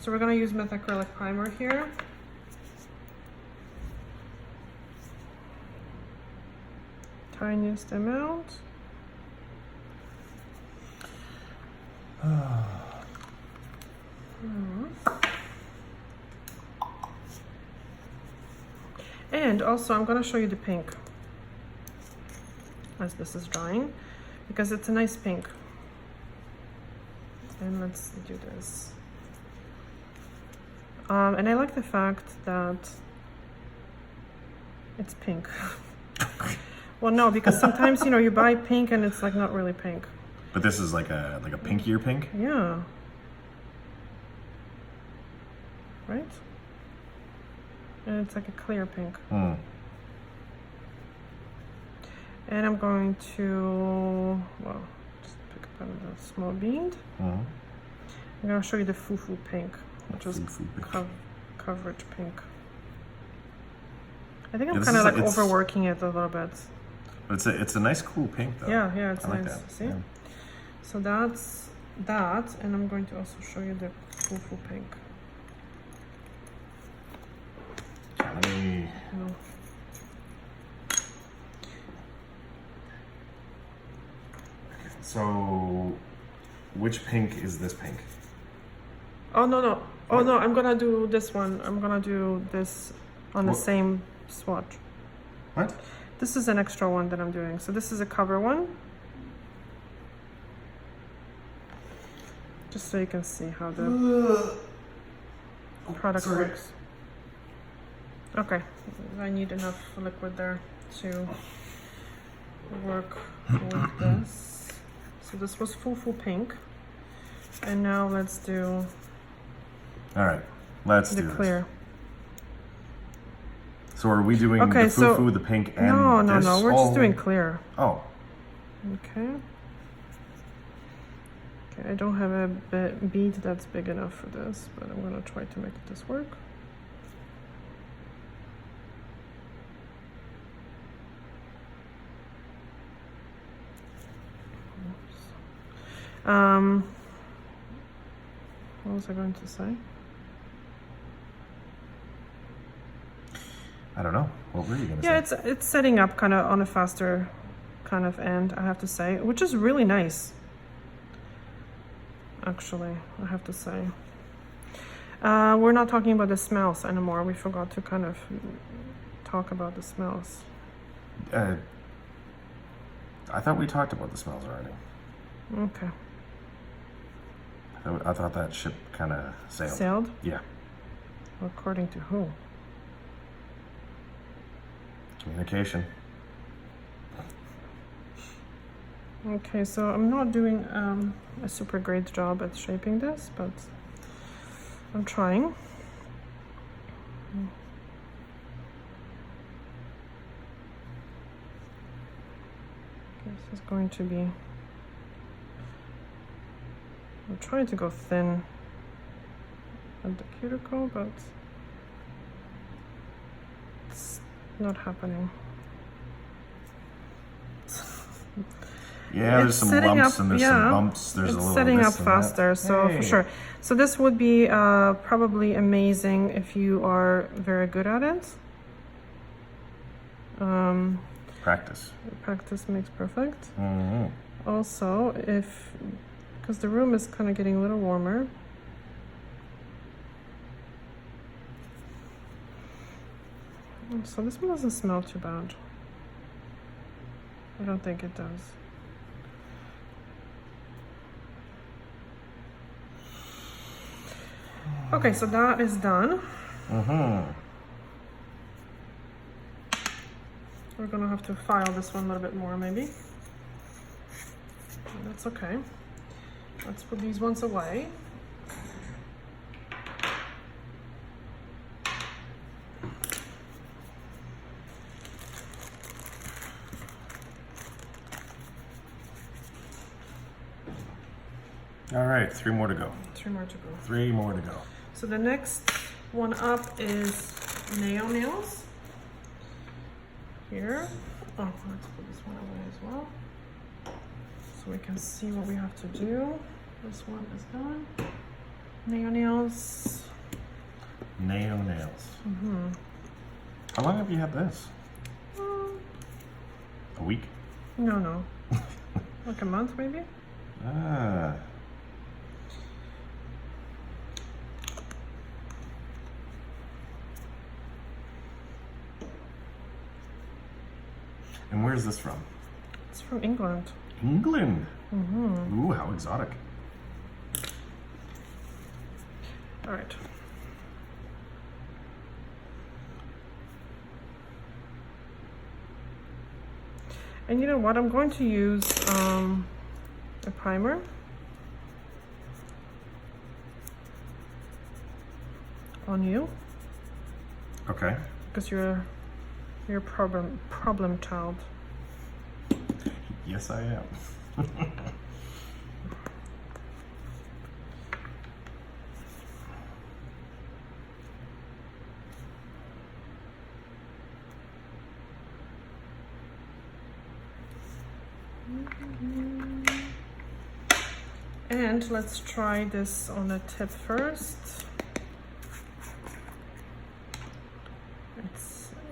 So we're gonna use acrylic primer here. Tiniest amount. And also I'm going to show you the pink as this is drying because it's a nice pink. And let's do this. And I like the fact that it's pink. Well, no, because sometimes, you know, you buy pink and it's like not really pink. But this is like a pinkier pink? Yeah. Right? And it's like a clear pink. And I'm going to, well, just pick up a small bead. I'm going to show you the foo-foo pink, which is coverage pink. I think I'm kind of like overworking it a little bit. But it's a nice cool pink though. Yeah, it's I nice. like that. See? Yeah. So that's that, and I'm going to also show you the foo-foo pink. So, which pink is this pink? Oh no! Oh no! I'm gonna do this one. I'm gonna do this on the same swatch. What? This is an extra one that I'm doing. So this is a cover one. Just so you can see how the product works. Okay, I need enough liquid there to work with this. So this was foo-foo pink. And now let's do All right, let's do the clear. So are we doing okay, the foo-foo, the pink, and No, we're just doing clear. Oh. Okay. Okay, I don't have a bead that's big enough for this, but I'm gonna try to make this work. What was I going to say? I don't know. What were you going to say? Yeah, it's setting up kind of on a faster kind of end, I have to say, which is really nice. Actually, I have to say. We're not talking about the smells anymore. We forgot to kind of talk about the smells. I thought we talked about the smells already. Okay. I thought that ship kind of sailed. Sailed? Yeah. According to who? Communication. Okay, so I'm not doing a super great job at shaping this, but I'm trying. This is going to be... I'm trying to go thin at the cuticle, but it's not happening. Yeah, there's some lumps and there's some bumps. There's a little setting up this and faster, that. so for sure. So this would be probably amazing if you are very good at it. Practice. Practice makes perfect. Mm-hmm. Also, because the room is kind of getting a little warmer. So this one doesn't smell too bad. I don't think it does. Okay, so that is done. Mm-hmm. We're gonna have to file this one a little bit more, maybe. That's okay. Let's put these ones away. All right, 3 more to go. 3 more to go. 3 more to go. So the next one up is Naio Nails. Here. Oh, let's put this one away as well, so we can see what we have to do. This one is done. Naio Nails. Naio Nails. Mm-hmm. How long have you had this? A week? No. Like a month, maybe? Ah. And where's this from? It's from England. England? Mm-hmm. Ooh, how exotic. All right. And you know what? I'm going to use a primer. On you. Okay. Because you're a problem child. Yes, I am. And let's try this on the tip first.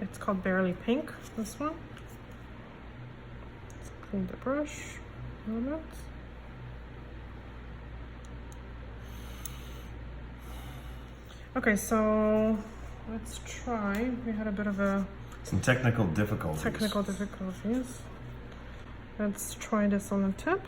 It's called Barely Pink, this one. Let's clean the brush a little bit. Okay, so let's try. We had a bit of some technical difficulties. Let's try this on the tip.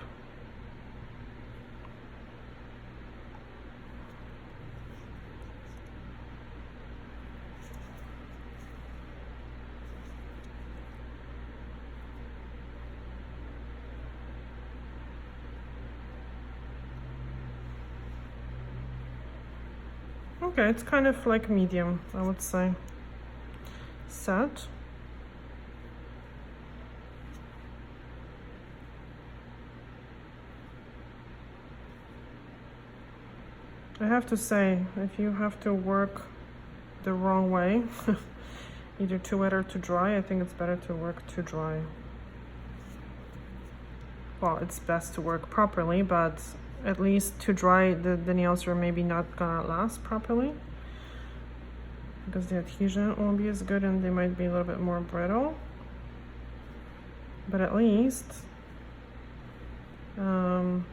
Okay, it's kind of like medium, I would say. set. I have to say, if you have to work the wrong way, either too wet or too dry, I think it's better to work too dry. Well, it's best to work properly, but at least too dry, the nails are maybe not gonna last properly, because the adhesion won't be as good and they might be a little bit more brittle. But at least they're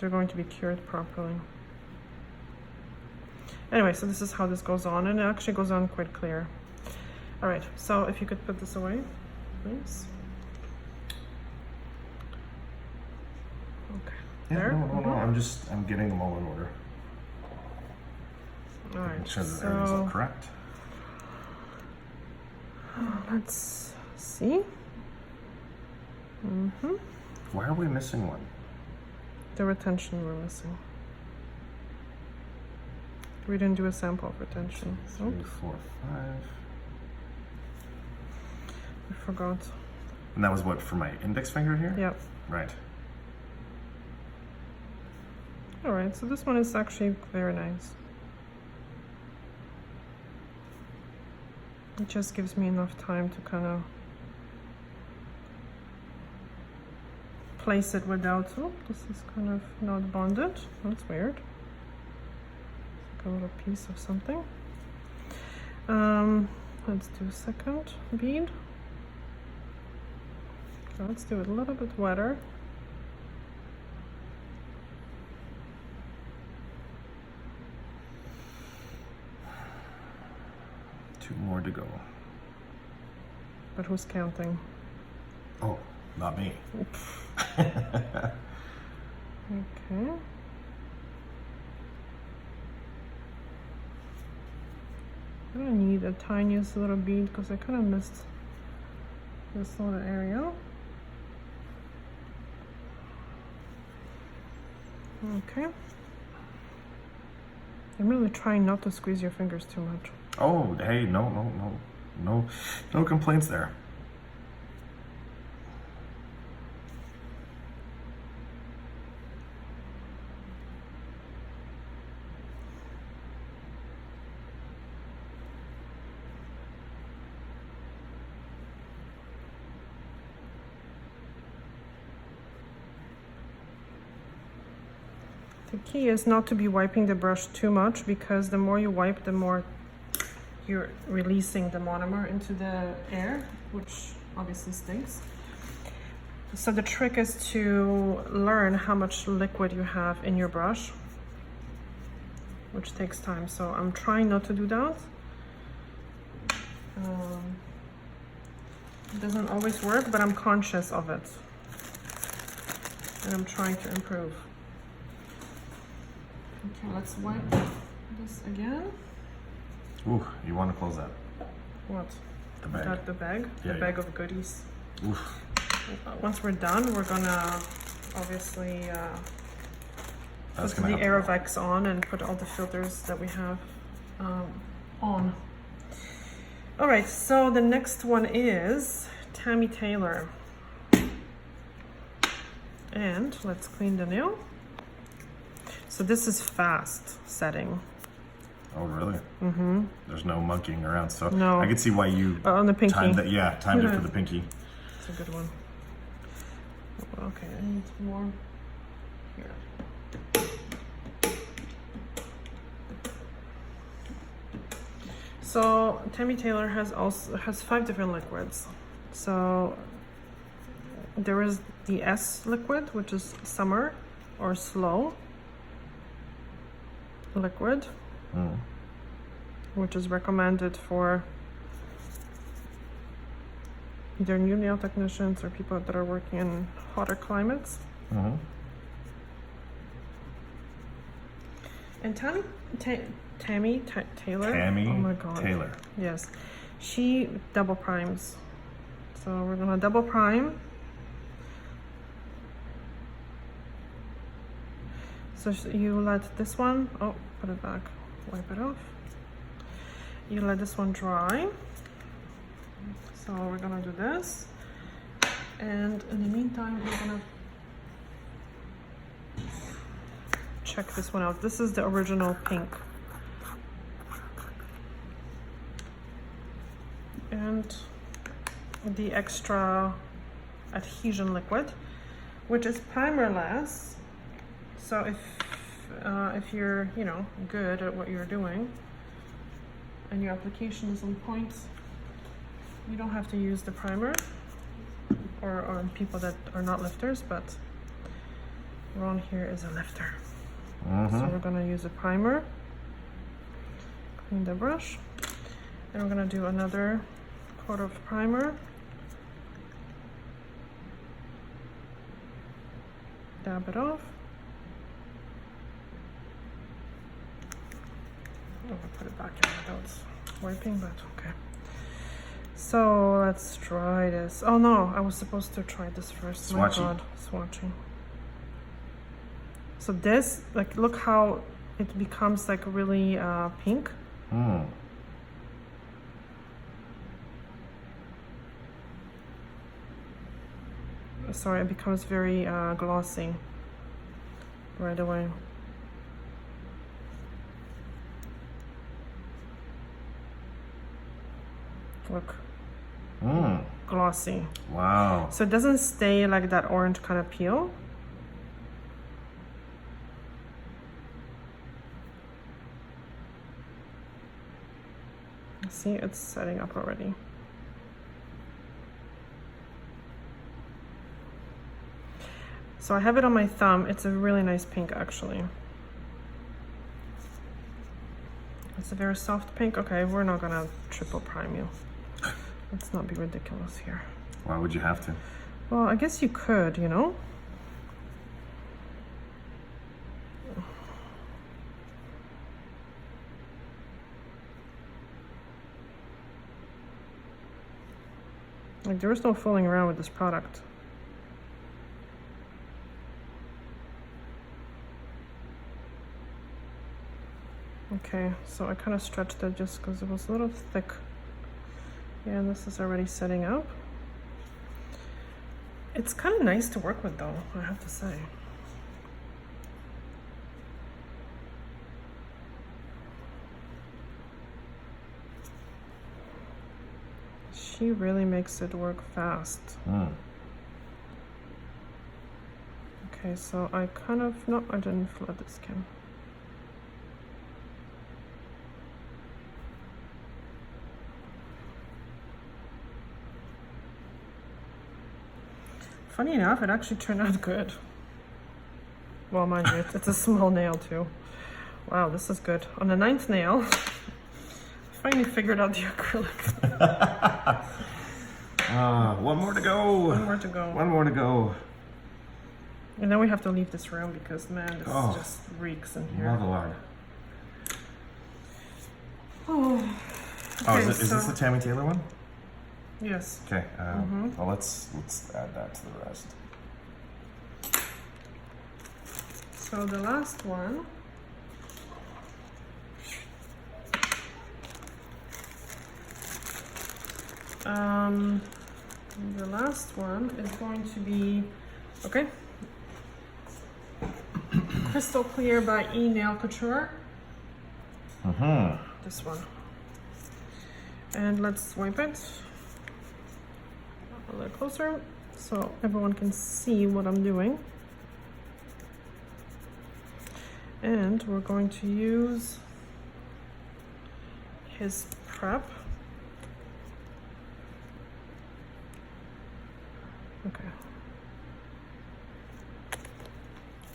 going to be cured properly. Anyway, so this is how this goes on, and it actually goes on quite clear. All right, so if you could put this away, please. Okay. Yeah, there. no. I'm getting them all in order. All right. Make sure that everything's all correct. Let's see. Why are we missing one? The retention we're missing. We didn't do a sample of retention. 3, 4, 5. I forgot. And that was what, for my index finger here? Yep. Right. All right, so this one is actually very nice. It just gives me enough time to kind of place it without, oh, this is kind of not bonded. That's weird. Like a little piece of something. Let's do a second bead. Okay, let's do it a little bit wetter. Two more to go. But who's counting? Oh, not me. Okay. I'm gonna need a tiniest little bead because I kind of missed this little area. Okay. I'm really trying not to squeeze your fingers too much. Oh, hey, no complaints there. The key is not to be wiping the brush too much, because the more you wipe, the more you're releasing the monomer into the air, which obviously stinks. So the trick is to learn how much liquid you have in your brush, which takes time. So I'm trying not to do that. It doesn't always work, but I'm conscious of it. And I'm trying to improve. Okay, let's wipe this again. Ooh, you want to close that? What? The bag. That the bag? Yeah, the bag of goodies. Oof. Once we're done, we're gonna obviously put the happen. Aerovex on and put all the filters that we have on. All right, so the next one is Tammy Taylor. And let's clean the nail. So this is fast setting. Oh, really? Mm-hmm. There's no monkeying around, so no. I can see why you on the pinky. timed it for the pinky. It's a good one. Okay, I need more here. So Tammy Taylor has 5 different liquids. So there is the S liquid, which is summer or slow liquid, which is recommended for either new nail technicians or people that are working in hotter climates. And Tammy Taylor. Tammy oh my God. Taylor. Yes, she double primes. So we're gonna double prime. So you let this one, oh, put it back, wipe it off. You let this one dry. So we're gonna do this, and in the meantime we're gonna check this one out. This is the original pink, and the extra adhesion liquid, which is primerless. So if you're, you know, good at what you're doing and your application is on point, you don't have to use the primer, or people that are not lifters, but Ron here is a lifter. So we're gonna use a primer, clean the brush, and we're gonna do another coat of primer, dab it off. I'm gonna put it back in without wiping, but okay. So let's try this. Oh no, I was supposed to try this first. Swatchy. My God, swatching. So this, like, look how it becomes like really pink. Sorry, it becomes very glossy right away. Look. Glossy. Wow. So it doesn't stay like that orange kind of peel. See, it's setting up already. So I have it on my thumb. It's a really nice pink, actually. It's a very soft pink. Okay, we're not gonna triple prime you. Let's not be ridiculous here. Why would you have to? Well, I guess you could, you know? Like, there is no fooling around with this product. Okay, so I kind of stretched it just because it was a little thick. Yeah, and this is already setting up. It's kind of nice to work with, though, I have to say. She really makes it work fast. Okay, so I kind of, no, I didn't flood the skin. Funny enough, it actually turned out good. Well, mind you, it's a small nail too. Wow, this is good. On the 9th nail, I finally figured out the acrylic. One more to go. One more to go. One more to go. And then we have to leave this room because, man, this just reeks in here. Mother Lord. Oh, Okay, is this the Tammy Taylor one? Yes. Okay. Well, let's add that to the rest. So the last one. The last one is going to be, okay, Crystal Clear by Enailcouture. This one. And let's wipe it a little closer so everyone can see what I'm doing. And we're going to use his prep. Okay.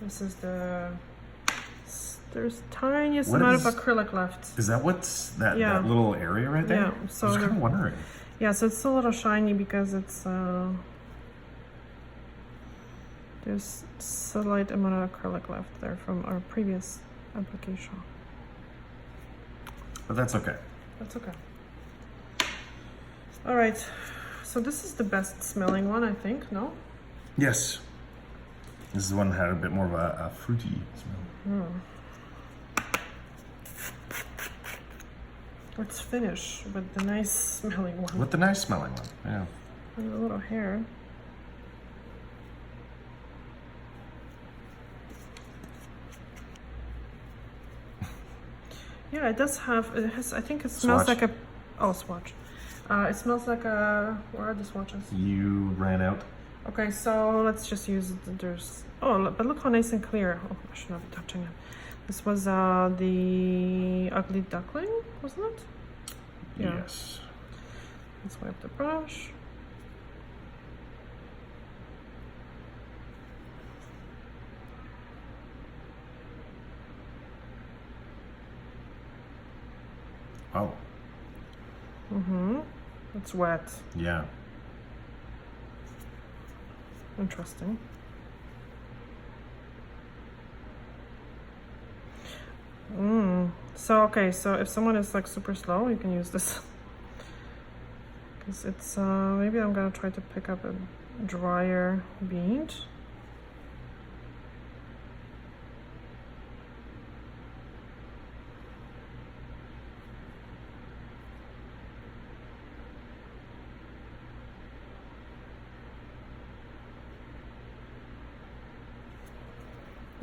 This is there's tiniest amount of acrylic left. Is that what's that little area right there? Yeah. So I was kind of wondering. Yeah, so it's a little shiny because it's there's a slight amount of acrylic left there from our previous application. But that's okay. That's okay. All right. So this is the best smelling one, I think, no? Yes. This is the one that had a bit more of a fruity smell. Let's finish with the nice smelling one. With the nice smelling one, yeah. And a little hair. Yeah, it does have, it has, I think it smells Swatch. like a, oh, swatch. It smells like a, where are the swatches? You ran out. Okay, so let's just use, there's, oh, but look how nice and clear. Oh, I should not be touching it. This was the Ugly Duckling, wasn't it? Yeah. Yes. Let's wipe the brush. Oh. Mm-hmm. It's wet. Yeah. Interesting. So, okay, so if someone is like super slow, you can use this. Because it's, maybe I'm gonna try to pick up a drier bead.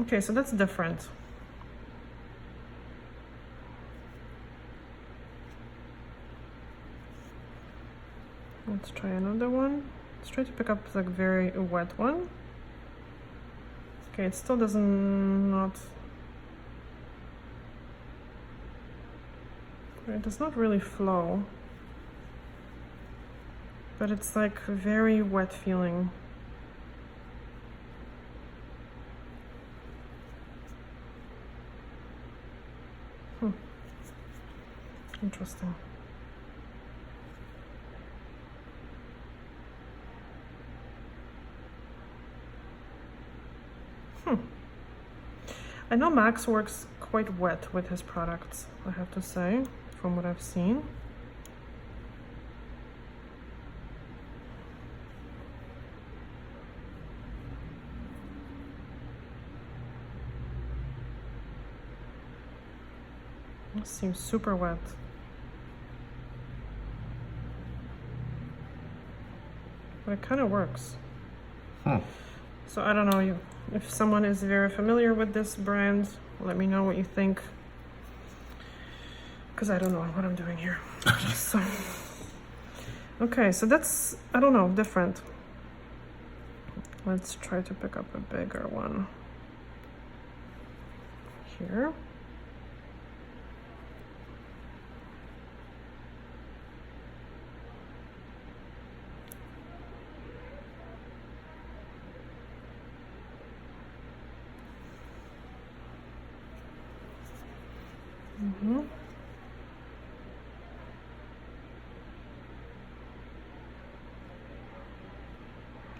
Okay, so that's different. Let's try another one. Let's try to pick up like very wet one. Okay, it still it does not really flow, but it's like very wet feeling. Interesting. I know Max works quite wet with his products, I have to say, from what I've seen. It seems super wet. But it kind of works. So I don't know, if someone is very familiar with this brand, let me know what you think. Because I don't know what I'm doing here. So, okay, so that's, I don't know, different. Let's try to pick up a bigger one. Here.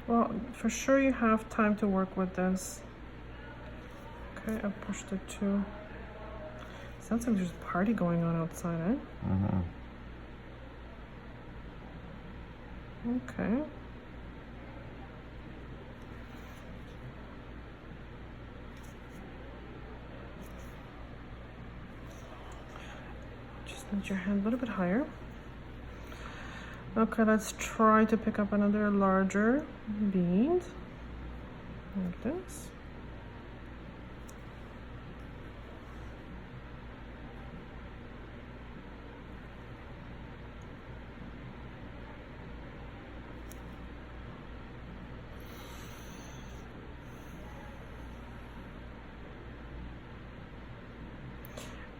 Well, for sure you have time to work with this. Okay, I pushed it too. Sounds like there's a party going on outside, eh? Okay. Just lift your hand a little bit higher. Okay, let's try to pick up another larger bead, like this.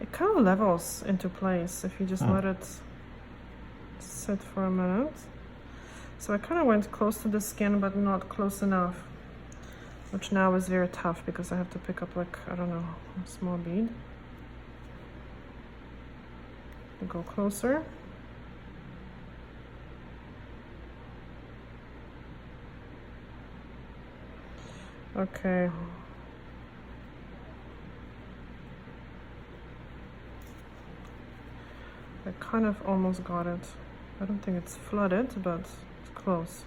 It kind of levels into place if you just let it sit for a minute. So I kind of went close to the skin but not close enough, which now is very tough because I have to pick up like, I don't know, a small bead. Go closer. Okay. I kind of almost got it. I don't think it's flooded, but it's close.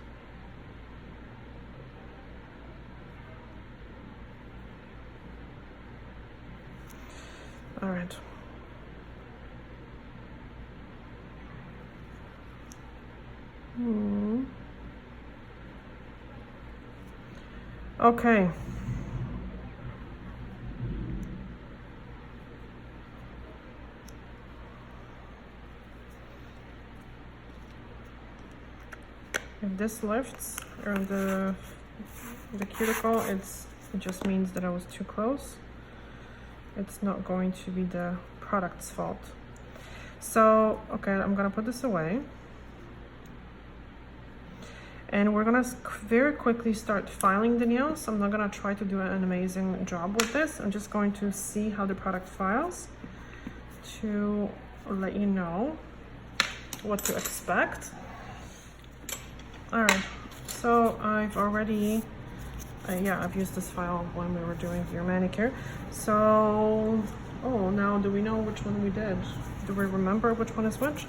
All right. Okay. If this lifts around the cuticle, it just means that I was too close. It's not going to be the product's fault. So, okay, I'm gonna put this away. And we're gonna very quickly start filing the nails. I'm not gonna try to do an amazing job with this. I'm just going to see how the product files to let you know what to expect. All right, so I've already, yeah, I've used this file when we were doing your manicure. So, oh, now do we know which one we did? Do we remember which one is which?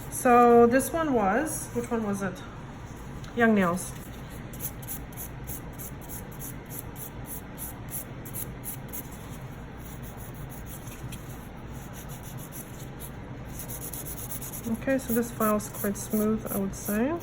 So this one was, which one was it? Young Nails. Okay, so this file is quite smooth, I would say.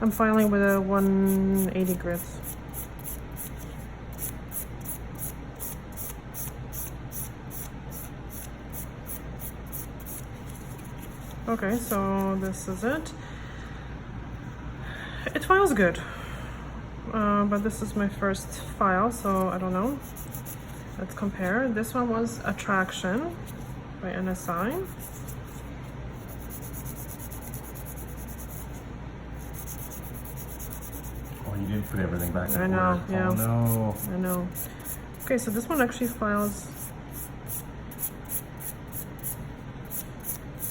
I'm filing with a 180 grit. Okay, so this is it. It files good, but this is my first file, so I don't know. Let's compare. This one was Attraction by NSI. You didn't put everything back in I know, order. yeah. Oh no. I know. Okay, so this one actually files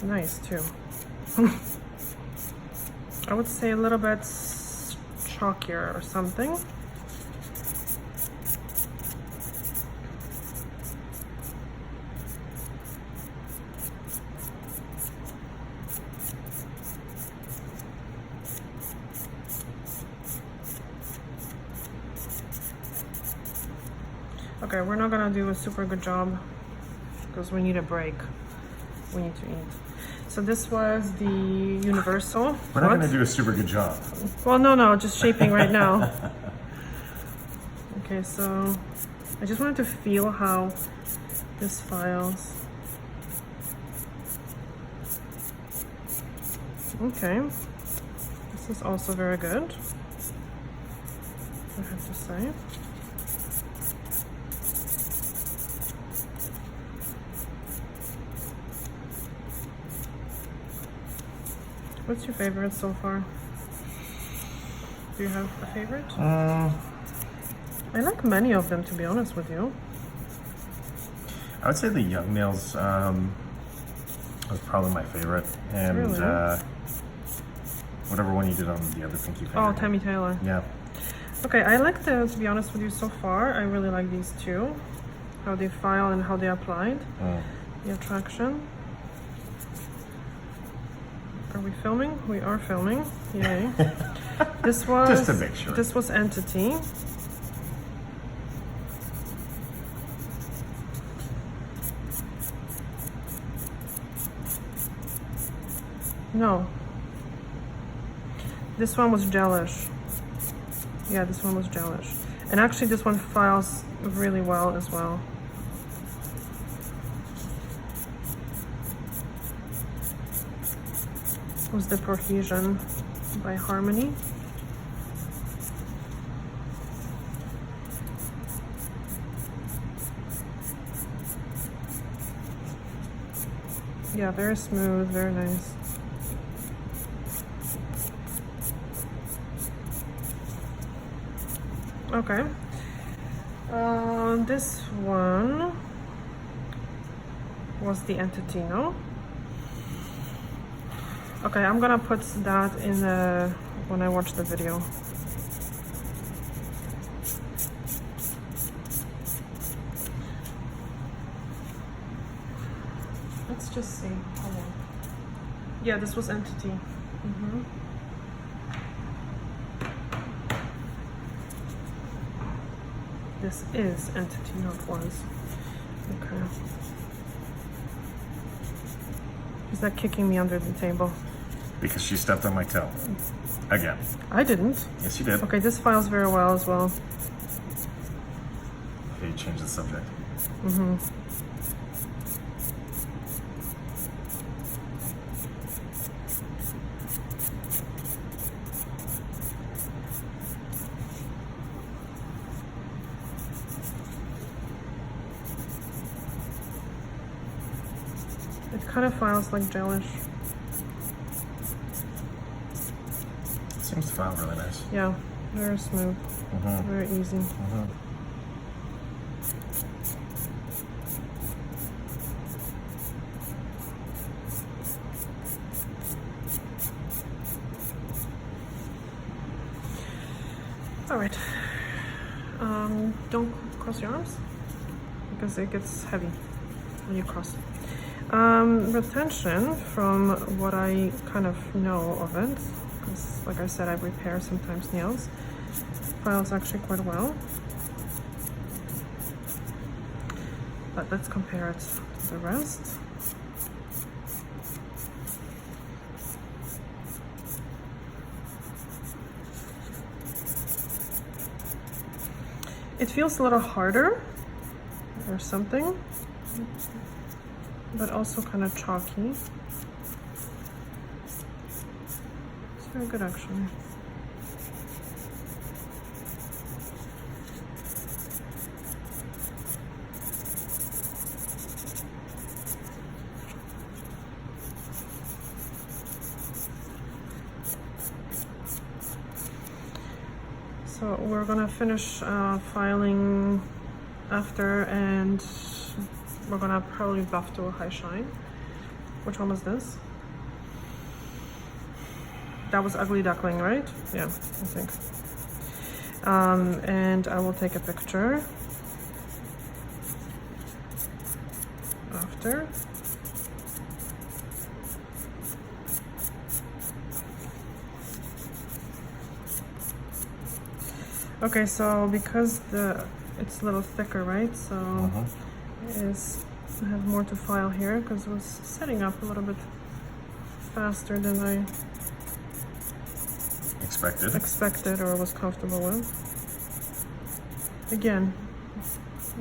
nice too. I would say a little bit chalkier or something. Okay, we're not gonna do a super good job because we need a break. We need to eat. So this was the Universal. We're not gonna do a super good job. Well, no, just shaping right now. Okay, so I just wanted to feel how this files. Okay, this is also very good, I have to say. What's your favorite so far? Do you have a favorite? I like many of them, to be honest with you. I would say the Young Nails was probably my favorite, and Really? whatever one you did on the other pinky finger. Oh, Tammy Taylor. Yeah. Okay, I like to be honest with you, so far, I really like these two. How they file and how they applied. The Attraction. Are we filming? We are filming. Yay. This was Just to make sure. This was Entity. No. This one was Gelish. Yeah, this one was Gelish. And actually this one files really well as well. Was the ProHesion by Harmony. Yeah, very smooth, very nice. Okay. This one was the Entity, no? Okay, I'm gonna put that in the when I watch the video. Let's just see how long. Yeah, this was Entity. This is Entity, not was. Okay. Is that kicking me under the table? Because she stepped on my toe. Again. I didn't. Yes, you did. Okay, this files very well as well. Okay, you changed the subject. It kind of files like gelish. Seems to file really nice. Yeah, very smooth, very easy. All right. Don't cross your arms because it gets heavy when you cross. Retention, from what I kind of know of it, because like I said, I repair sometimes nails, files actually quite well. But let's compare it to the rest. It feels a little harder or something, but also kind of chalky. It's very good actually. So we're gonna finish filing after, and we're gonna probably buff to a high shine. Which one was this? That was Ugly Duckling, right? Yeah, I think. And I will take a picture after. Okay, so because it's a little thicker, right? So I have more to file here because it was setting up a little bit faster than I expected or was comfortable with. Again,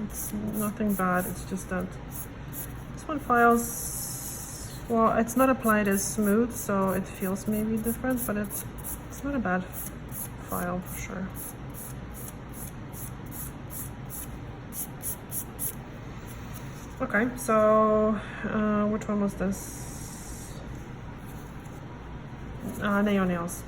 it's nothing bad. It's just that this one files well. It's not applied as smooth, so it feels maybe different, but it's not a bad file for sure. Okay, so which one was this? Naio Nails.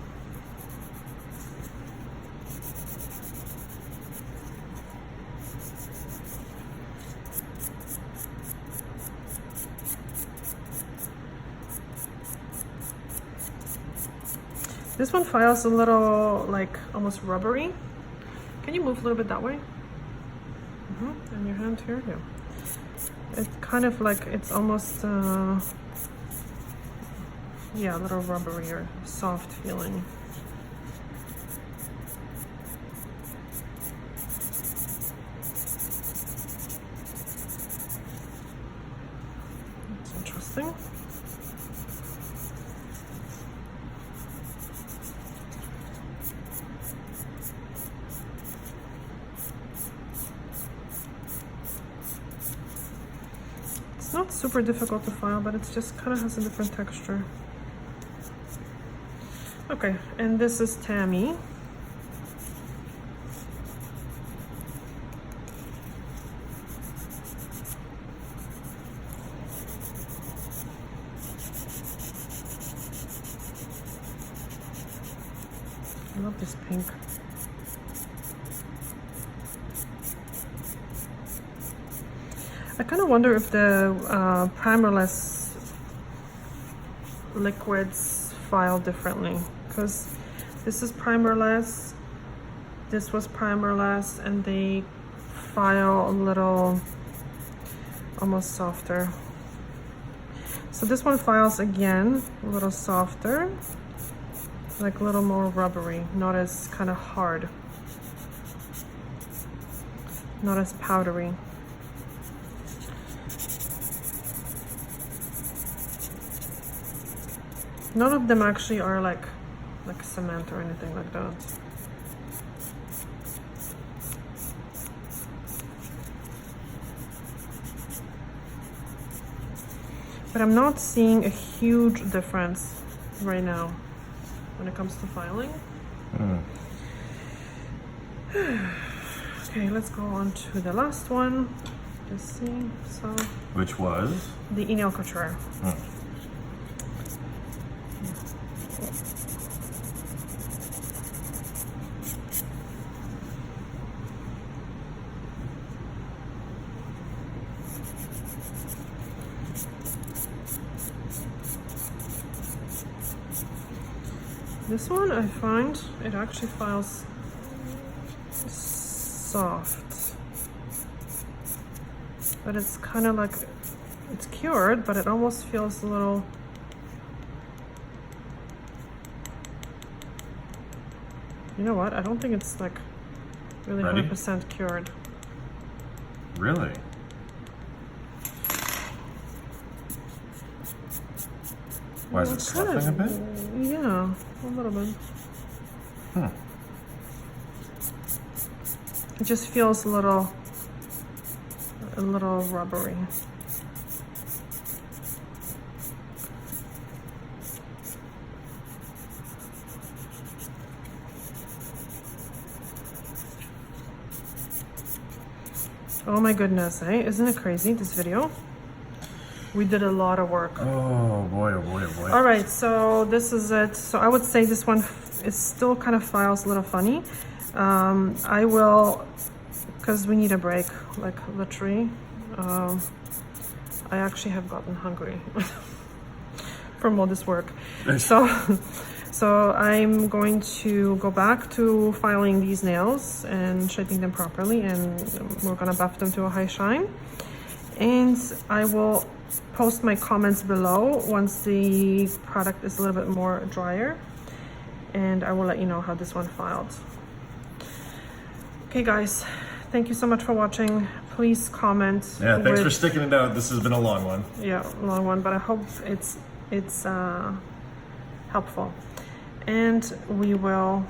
This one files a little like almost rubbery. Can you move a little bit that way? And your hand here, yeah. It's kind of like, it's almost, yeah, a little rubbery or soft feeling. That's interesting. It's not super difficult to file, but it's just kind of has a different texture. Okay, and this is Tammy. I love this pink. I kind of wonder if the primerless liquids file differently, because this is primerless, this was primerless, and they file a little almost softer. So this one files again a little softer, like a little more rubbery, not as kind of hard, not as powdery. None of them actually are like cement or anything like that. But I'm not seeing a huge difference right now when it comes to filing. Okay, let's go on to the last one. Let's see. So, which was the Enailcouture. This one, I find it actually files soft, but it's kind of like, it's cured, but it almost feels a little, you know what, I don't think it's like really 100% cured. Really? Why is it sloughing a bit? Yeah, a little bit. It just feels a little rubbery. Oh my goodness, eh? Isn't it crazy, this video? We did a lot of work. Oh boy, oh boy, oh boy. All right, so this is it. So I would say this one is still kind of files a little funny. I will, because we need a break, like literally. I actually have gotten hungry from all this work. So I'm going to go back to filing these nails and shaping them properly, and we're gonna buff them to a high shine. And I will post my comments below once the product is a little bit more drier, and I will let you know how this one filed. Okay guys, thank you so much for watching. Please comment. Yeah, thanks for sticking it out. This has been a long one. Yeah, long one, but I hope it's helpful. And we'll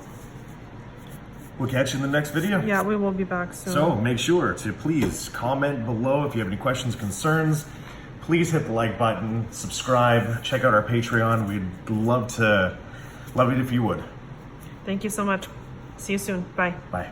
catch you in the next video. Yeah, we will be back soon. So make sure to please comment below if you have any questions, concerns. Please hit the like button, subscribe, check out our Patreon. We'd love it if you would. Thank you so much. See you soon. Bye. Bye.